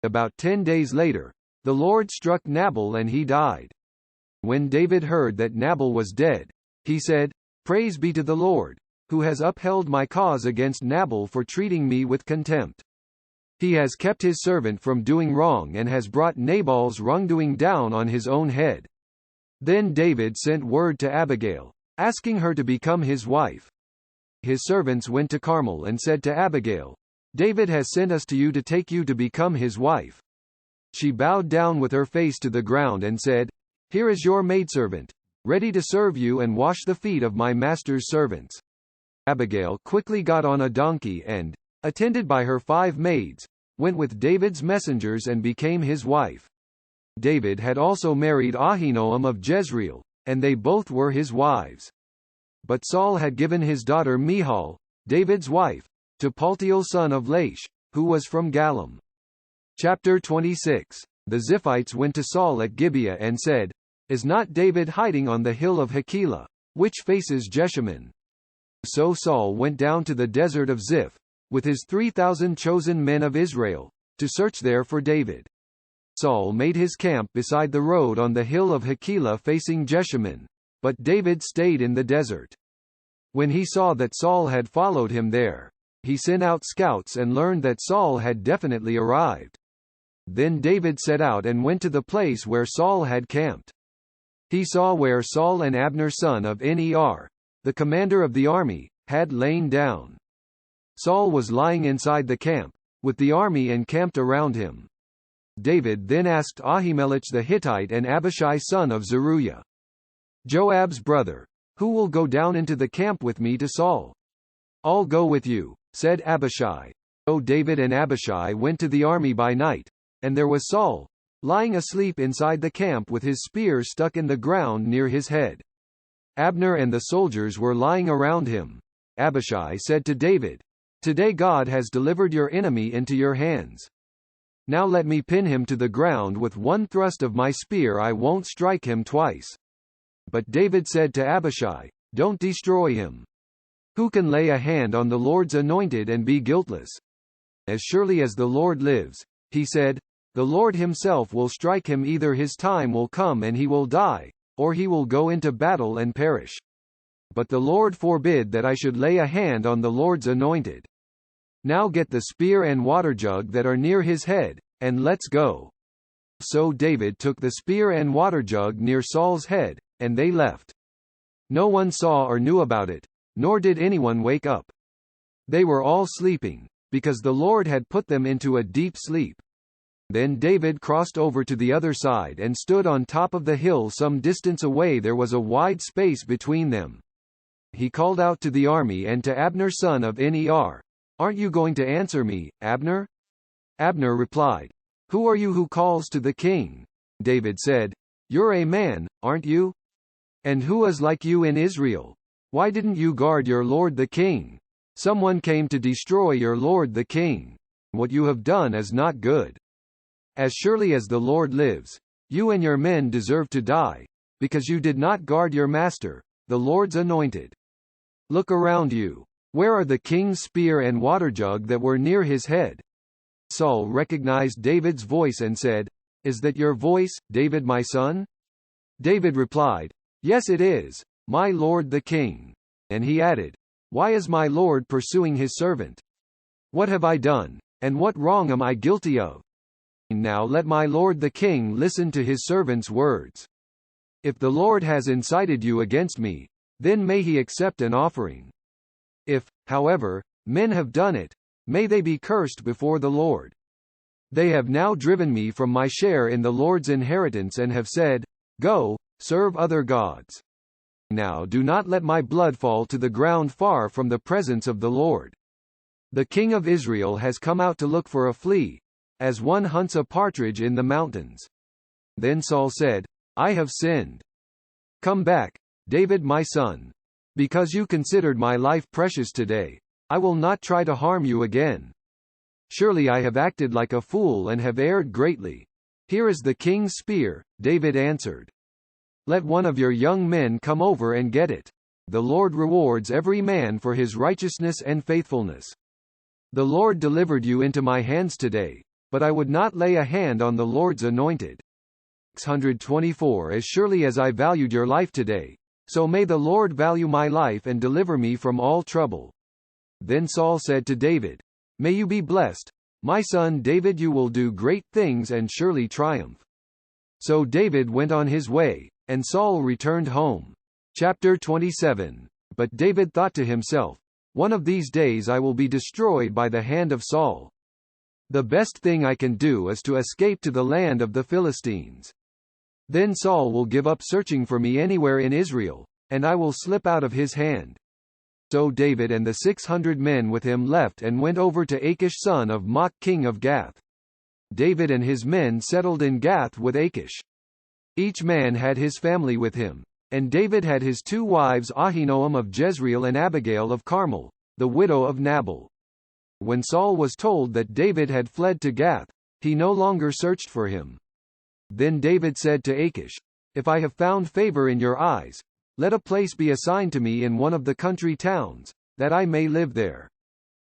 About 10 days later, the Lord struck Nabal and he died. When David heard that Nabal was dead, he said, "Praise be to the Lord, who has upheld my cause against Nabal for treating me with contempt. He has kept his servant from doing wrong and has brought Nabal's wrongdoing down on his own head." Then David sent word to Abigail, asking her to become his wife. His servants went to Carmel and said to Abigail, "David has sent us to you to take you to become his wife." She bowed down with her face to the ground and said, "Here is your maidservant, ready to serve you and wash the feet of my master's servants." Abigail quickly got on a donkey and, attended by her 5 maids, went with David's messengers and became his wife. David had also married Ahinoam of Jezreel, and they both were his wives. But Saul had given his daughter Michal, David's wife, to Paltiel son of Laish, who was from Galim. Chapter 26. The Ziphites went to Saul at Gibeah and said, "Is not David hiding on the hill of Hachilah, which faces Jeshimon?" So Saul went down to the desert of Ziph, with his 3,000 chosen men of Israel, to search there for David. Saul made his camp beside the road on the hill of Hachilah facing Jeshimon, but David stayed in the desert. When he saw that Saul had followed him there, he sent out scouts and learned that Saul had definitely arrived. Then David set out and went to the place where Saul had camped. He saw where Saul and Abner son of Ner, the commander of the army, had lain down. Saul was lying inside the camp, with the army encamped around him. David then asked Ahimelech the Hittite and Abishai son of Zeruiah, Joab's brother, "Who will go down into the camp with me to Saul?" "I'll go with you," said Abishai. So David and Abishai went to the army by night, and there was Saul, lying asleep inside the camp with his spear stuck in the ground near his head. Abner and the soldiers were lying around him. Abishai said to David, "Today God has delivered your enemy into your hands. Now let me pin him to the ground with one thrust of my spear. I won't strike him twice." But David said to Abishai, "Don't destroy him. Who can lay a hand on the Lord's anointed and be guiltless? As surely as the Lord lives," he said, "the Lord himself will strike him. Either his time will come and he will die, or he will go into battle and perish. But the Lord forbid that I should lay a hand on the Lord's anointed. Now get the spear and water jug that are near his head, and let's go." So David took the spear and water jug near Saul's head, and they left. No one saw or knew about it, nor did anyone wake up. They were all sleeping, because the Lord had put them into a deep sleep. Then David crossed over to the other side and stood on top of the hill some distance away. There was a wide space between them. He called out to the army and to Abner son of Ner, "Aren't you going to answer me, Abner?" Abner replied, "Who are you who calls to the king?" David said, "You're a man, aren't you? And who is like you in Israel? Why didn't you guard your lord the king? Someone came to destroy your lord the king. What you have done is not good. As surely as the Lord lives, you and your men deserve to die. because you did not guard your master, the Lord's anointed. Look around you. Where are the king's spear and water jug that were near his head?" Saul recognized David's voice and said, "Is that your voice, David my son?" David replied, "Yes it is, my lord the king." And he added, "Why is my lord pursuing his servant? What have I done, and what wrong am I guilty of? Now let my lord the king listen to his servant's words. If the Lord has incited you against me, then may he accept an offering. If, however, men have done it, may they be cursed before the Lord. They have now driven me from my share in the Lord's inheritance and have said, 'Go, serve other gods.' Now do not let my blood fall to the ground far from the presence of the Lord. The king of Israel has come out to look for a flea, as one hunts a partridge in the mountains." Then Saul said, "I have sinned. Come back, David my son. Because you considered my life precious today, I will not try to harm you again. Surely I have acted like a fool and have erred greatly. Here is the king's spear." David answered, "Let one of your young men come over and get it. The Lord rewards every man for his righteousness and faithfulness. The Lord delivered you into my hands today, but I would not lay a hand on the Lord's anointed. 624 As surely as I valued your life today, so may the Lord value my life and deliver me from all trouble." Then Saul said to David, "May you be blessed, my son David, you will do great things and surely triumph." So David went on his way, and Saul returned home. Chapter 27. But David thought to himself, "One of these days I will be destroyed by the hand of Saul. The best thing I can do is to escape to the land of the Philistines. Then Saul will give up searching for me anywhere in Israel, and I will slip out of his hand." So David and the 600 men with him left and went over to Achish son of Maach king of Gath. David and his men settled in Gath with Achish. Each man had his family with him, and David had his 2 wives Ahinoam of Jezreel and Abigail of Carmel, the widow of Nabal. When Saul was told that David had fled to Gath, he no longer searched for him. Then David said to Achish, "If I have found favor in your eyes, let a place be assigned to me in one of the country towns, that I may live there.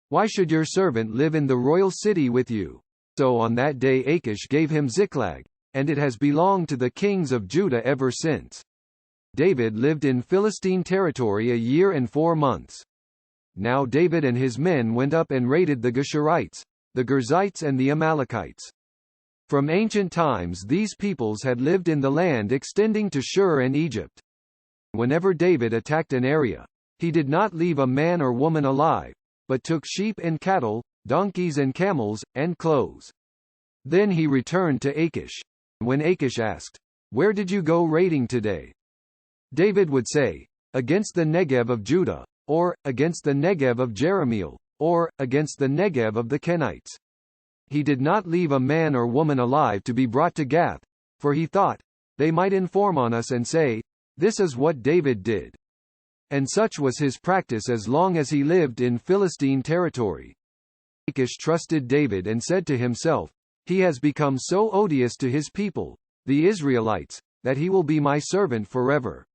Why should your servant live in the royal city with you?" So on that day Achish gave him Ziklag, and it has belonged to the kings of Judah ever since. David lived in Philistine territory a year and 4 months. Now David and his men went up and raided the Geshurites, the Girzites and the Amalekites. From ancient times these peoples had lived in the land extending to Shur and Egypt. Whenever David attacked an area, he did not leave a man or woman alive, but took sheep and cattle, donkeys and camels, and clothes. Then he returned to Achish. When Achish asked, "Where did you go raiding today?" David would say, "Against the Negev of Judah," or, "Against the Negev of Jerahmeel," or, "Against the Negev of the Kenites." He did not leave a man or woman alive to be brought to Gath, for he thought, "They might inform on us and say, 'This is what David did.'" And such was his practice as long as he lived in Philistine territory. Achish trusted David and said to himself, "He has become so odious to his people, the Israelites, that he will be my servant forever."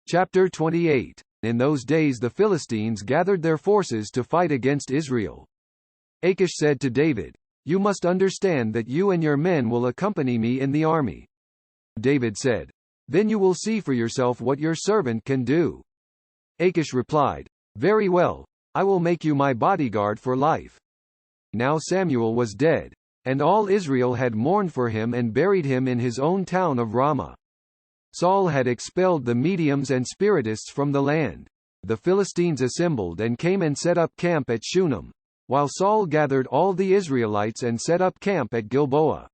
Chapter 28. In those days the Philistines gathered their forces to fight against Israel. Achish said to David, "You must understand that you and your men will accompany me in the army." David said, "Then you will see for yourself what your servant can do." Achish replied, "Very well, I will make you my bodyguard for life." Now Samuel was dead, and all Israel had mourned for him and buried him in his own town of Ramah. Saul had expelled the Mediums and Spiritists from the land. The Philistines assembled and came and set up camp at Shunem, while Saul gathered all the Israelites and set up camp at Gilboa.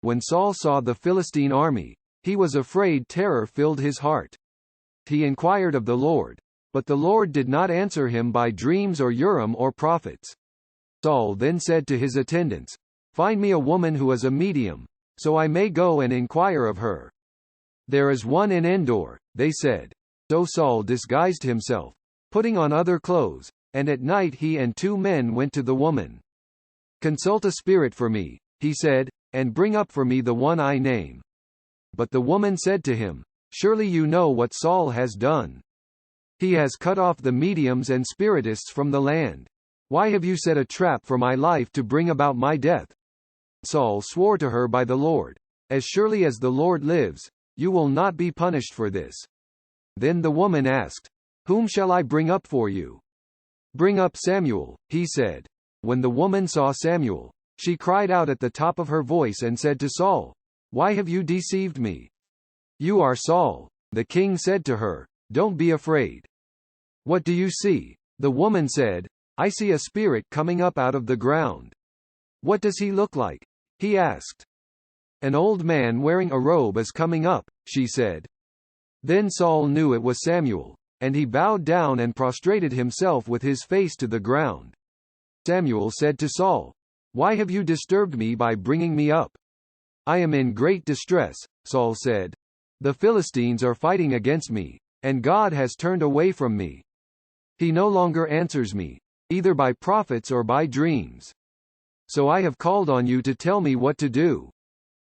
When Saul saw the Philistine army, he was afraid. Terror filled his heart. He inquired of the Lord, but the Lord did not answer him by dreams or Urim or prophets. Saul then said to his attendants, "Find me a woman who is a medium, so I may go and inquire of her." "There is one in Endor," they said. So Saul disguised himself, putting on other clothes, and at night he and 2 men went to the woman. "Consult a spirit for me," he said, "and bring up for me the one I name." But the woman said to him, Surely you know what Saul has done. He has cut off the mediums and spiritists from the land. Why have you set a trap for my life to bring about my death?" Saul swore to her by the Lord, "As surely as the Lord lives, you will not be punished for this." Then the woman asked, "Whom shall I bring up for you?" "Bring up Samuel," he said. When the woman saw Samuel, she cried out at the top of her voice and said to Saul, "Why have you deceived me? You are Saul." The king said to her, "Don't be afraid." "What do you see?" The woman said, "I see a spirit coming up out of the ground." "What does he look like?" he asked. "An old man wearing a robe is coming up," she said. Then Saul knew it was Samuel, and he bowed down and prostrated himself with his face to the ground. Samuel said to Saul, "Why have you disturbed me by bringing me up?" "I am in great distress," Saul said. "The Philistines are fighting against me, and God has turned away from me. He no longer answers me, either by prophets or by dreams. So I have called on you to tell me what to do."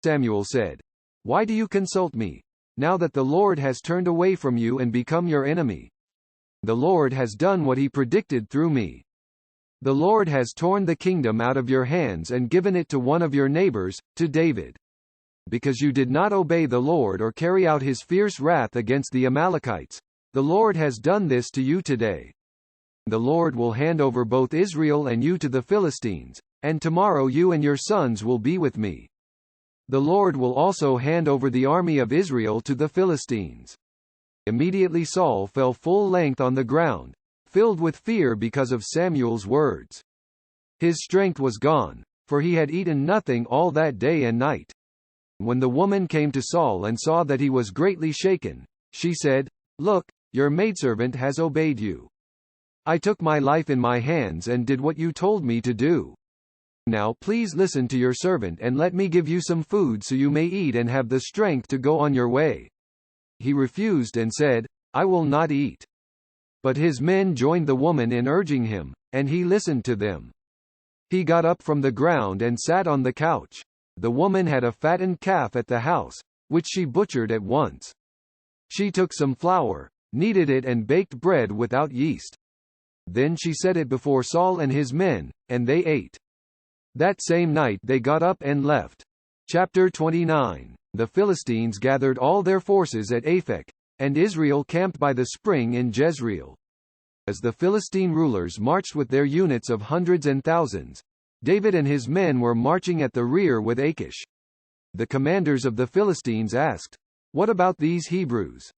Samuel said, "Why do you consult me, now that the Lord has turned away from you and become your enemy? The Lord has done what he predicted through me. The Lord has torn the kingdom out of your hands and given it to one of your neighbors, to David. Because you did not obey the Lord or carry out his fierce wrath against the Amalekites, the Lord has done this to you today. The Lord will hand over both Israel and you to the Philistines, and tomorrow you and your sons will be with me. The Lord will also hand over the army of Israel to the Philistines." Immediately Saul fell full length on the ground, filled with fear because of Samuel's words. His strength was gone, for he had eaten nothing all that day and night. When the woman came to Saul and saw that he was greatly shaken, she said, "Look, your maidservant has obeyed you. I took my life in my hands and did what you told me to do. Now please listen to your servant and let me give you some food so you may eat and have the strength to go on your way." He refused and said, "I will not eat." But his men joined the woman in urging him, and he listened to them. He got up from the ground and sat on the couch. The woman had a fattened calf at the house, which she butchered at once. She took some flour, kneaded it and baked bread without yeast. Then she set it before Saul and his men, and they ate. That same night they got up and left. Chapter 29. The Philistines gathered all their forces at Aphek, and Israel camped by the spring in Jezreel. As the Philistine rulers marched with their units of hundreds and thousands, David and his men were marching at the rear with Achish. The commanders of the Philistines asked, "What about these Hebrews?"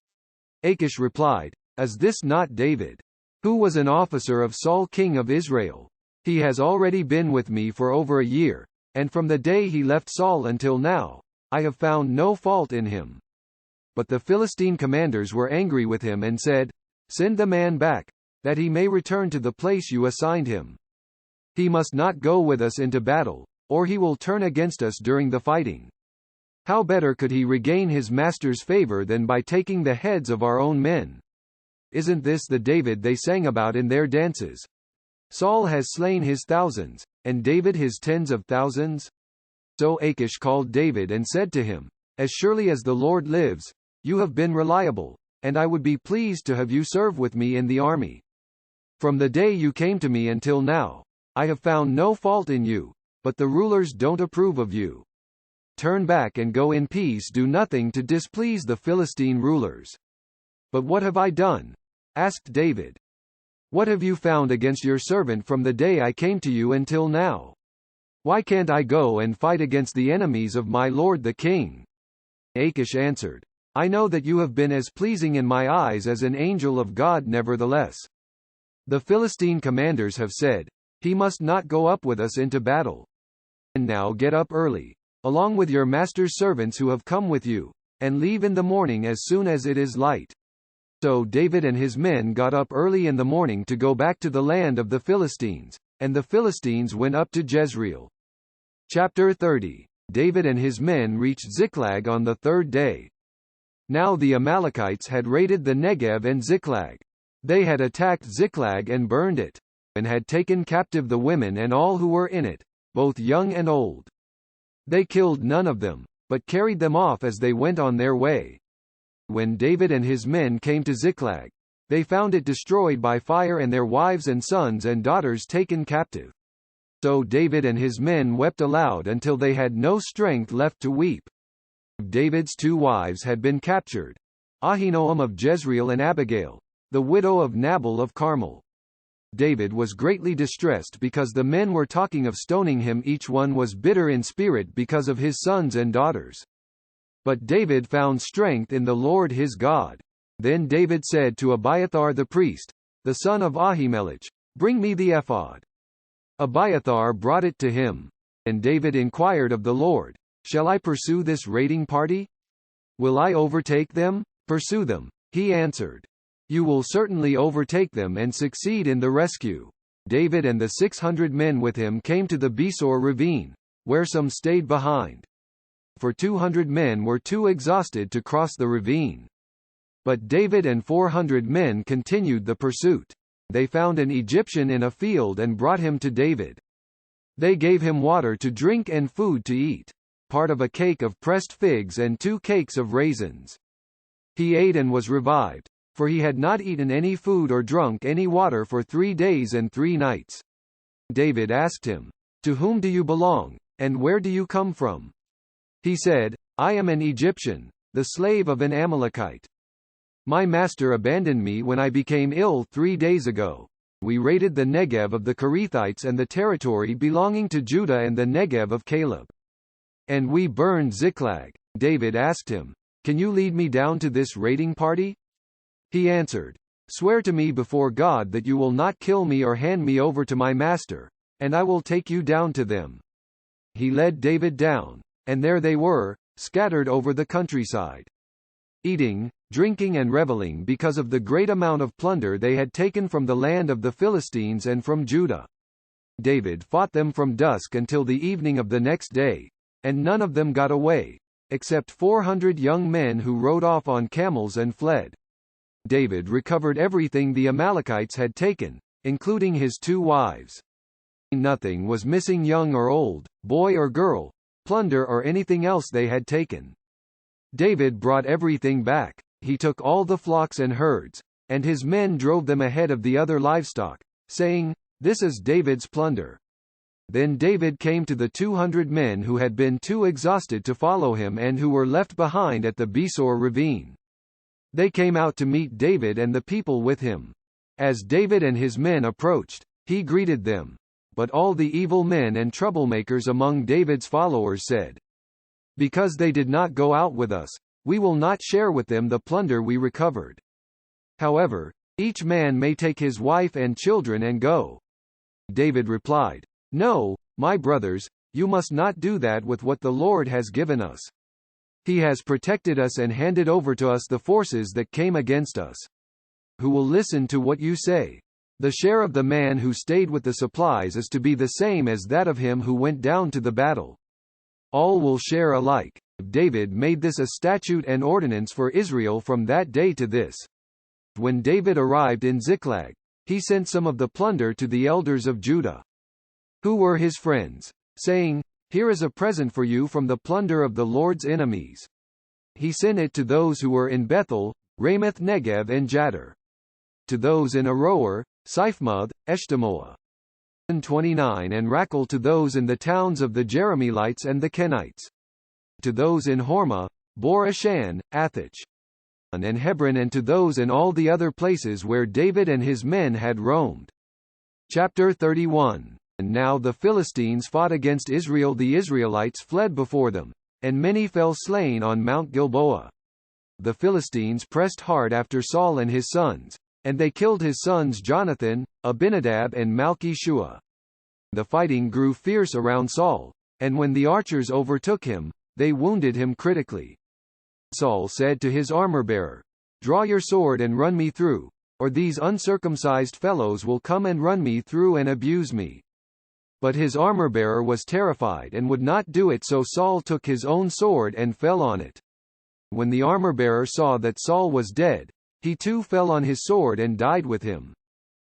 Achish replied, "Is this not David, who was an officer of Saul king of Israel? He has already been with me for over a year, and from the day he left Saul until now, I have found no fault in him." But the Philistine commanders were angry with him and said, "Send the man back, that he may return to the place you assigned him. He must not go with us into battle, or he will turn against us during the fighting. How better could he regain his master's favor than by taking the heads of our own men? Isn't this the David they sang about in their dances? Saul has slain his thousands, and David his tens of thousands." So Achish called David and said to him, "As surely as the Lord lives, you have been reliable, and I would be pleased to have you serve with me in the army. From the day you came to me until now, I have found no fault in you, but the rulers don't approve of you. Turn back and go in peace, do nothing to displease the Philistine rulers." "But what have I done?" asked David. "What have you found against your servant from the day I came to you until now? Why can't I go and fight against the enemies of my lord the king?" Achish answered, "I know that you have been as pleasing in my eyes as an angel of God. Nevertheless, the Philistine commanders have said, 'He must not go up with us into battle.' And now get up early, along with your master's servants who have come with you, and leave in the morning as soon as it is light." So David and his men got up early in the morning to go back to the land of the Philistines, and the Philistines went up to Jezreel. Chapter 30. David and his men reached Ziklag on the third day. Now the Amalekites had raided the Negev and Ziklag. They had attacked Ziklag and burned it, and had taken captive the women and all who were in it, both young and old. They killed none of them, but carried them off as they went on their way. When David and his men came to Ziklag, they found it destroyed by fire and their wives and sons and daughters taken captive. So David and his men wept aloud until they had no strength left to weep. David's 2 wives had been captured, Ahinoam of Jezreel and Abigail, the widow of Nabal of Carmel. David was greatly distressed because the men were talking of stoning him. Each one was bitter in spirit because of his sons and daughters. But David found strength in the Lord his God. Then David said to Abiathar the priest, the son of Ahimelech, "Bring me the ephod." Abiathar brought it to him. And David inquired of the Lord, "Shall I pursue this raiding party? Will I overtake them?" "Pursue them," he answered. "You will certainly overtake them and succeed in the rescue." David and the 600 men with him came to the Besor ravine, where some stayed behind. For 200 men were too exhausted to cross the ravine. But David and 400 men continued the pursuit. They found an Egyptian in a field and brought him to David. They gave him water to drink and food to eat, part of a cake of pressed figs and 2 cakes of raisins. He ate and was revived, for he had not eaten any food or drunk any water for 3 days and 3 nights. David asked him, "To whom do you belong, and where do you come from?" He said, "I am an Egyptian, the slave of an Amalekite. My master abandoned me when I became ill 3 days ago. We raided the Negev of the Kerethites and the territory belonging to Judah and the Negev of Caleb. And we burned Ziklag." David asked him, "Can you lead me down to this raiding party?" He answered, "Swear to me before God that you will not kill me or hand me over to my master, and I will take you down to them." He led David down, and there they were, scattered over the countryside, eating, drinking and reveling because of the great amount of plunder they had taken from the land of the Philistines and from Judah. David fought them from dusk until the evening of the next day, and none of them got away, except 400 young men who rode off on camels and fled. David recovered everything the Amalekites had taken, including his 2 wives. Nothing was missing, young or old, boy or girl, plunder or anything else they had taken. David brought everything back. He took all the flocks and herds, and his men drove them ahead of the other livestock, saying, "This is David's plunder." Then David came to the 200 men who had been too exhausted to follow him and who were left behind at the Besor ravine. They came out to meet David and the people with him. As David and his men approached, he greeted them. But all the evil men and troublemakers among David's followers said, "Because they did not go out with us, we will not share with them the plunder we recovered. However, each man may take his wife and children and go." David replied, "No, my brothers, you must not do that with what the Lord has given us. He has protected us and handed over to us the forces that came against us. Who will listen to what you say? The share of the man who stayed with the supplies is to be the same as that of him who went down to the battle. All will share alike." David made this a statute and ordinance for Israel from that day to this. When David arrived in Ziklag, he sent some of the plunder to the elders of Judah, who were his friends, saying, "Here is a present for you from the plunder of the Lord's enemies." He sent it to those who were in Bethel, Ramoth Negev and Jattir. To those in Aroer, Siphmoth, Eshtemoa, 29 and Rachel, to those in the towns of the Jerahmeelites and the Kenites. To those in Hormah, Bor Ashan, Athach, and Hebron, and to those in all the other places where David and his men had roamed. Chapter 31. And now the Philistines fought against Israel. The Israelites fled before them, and many fell slain on Mount Gilboa. The Philistines pressed hard after Saul and his sons, and they killed his sons Jonathan, Abinadab and Malchi-Shua. The fighting grew fierce around Saul, and when the archers overtook him, they wounded him critically. Saul said to his armor-bearer, "Draw your sword and run me through, or these uncircumcised fellows will come and run me through and abuse me." But his armor-bearer was terrified and would not do it, so Saul took his own sword and fell on it. When the armor-bearer saw that Saul was dead, he too fell on his sword and died with him.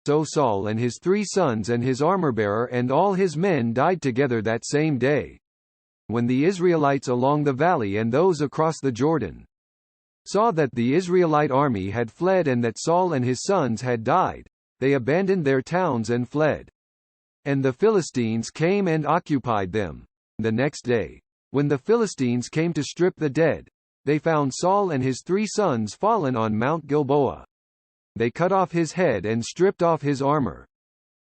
So Saul and his 3 sons and his armor-bearer and all his men died together that same day. When the Israelites along the valley and those across the Jordan saw that the Israelite army had fled and that Saul and his sons had died, they abandoned their towns and fled. And the Philistines came and occupied them. The next day, when the Philistines came to strip the dead, they found Saul and his 3 sons fallen on Mount Gilboa. They cut off his head and stripped off his armor.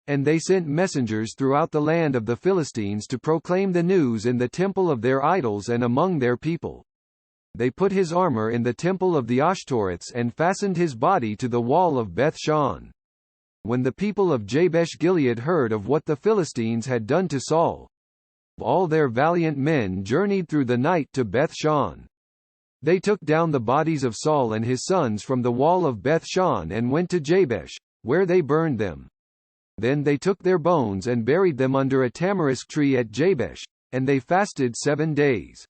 And they sent messengers throughout the land of the Philistines to proclaim the news in the temple of their idols and among their people. They put his armor in the temple of the Ashtoreths and fastened his body to the wall of Beth-shan. When the people of Jabesh-Gilead heard of what the Philistines had done to Saul, all their valiant men journeyed through the night to Beth-shan. They took down the bodies of Saul and his sons from the wall of Beth-shan and went to Jabesh, where they burned them. Then they took their bones and buried them under a tamarisk tree at Jabesh, and they fasted 7 days.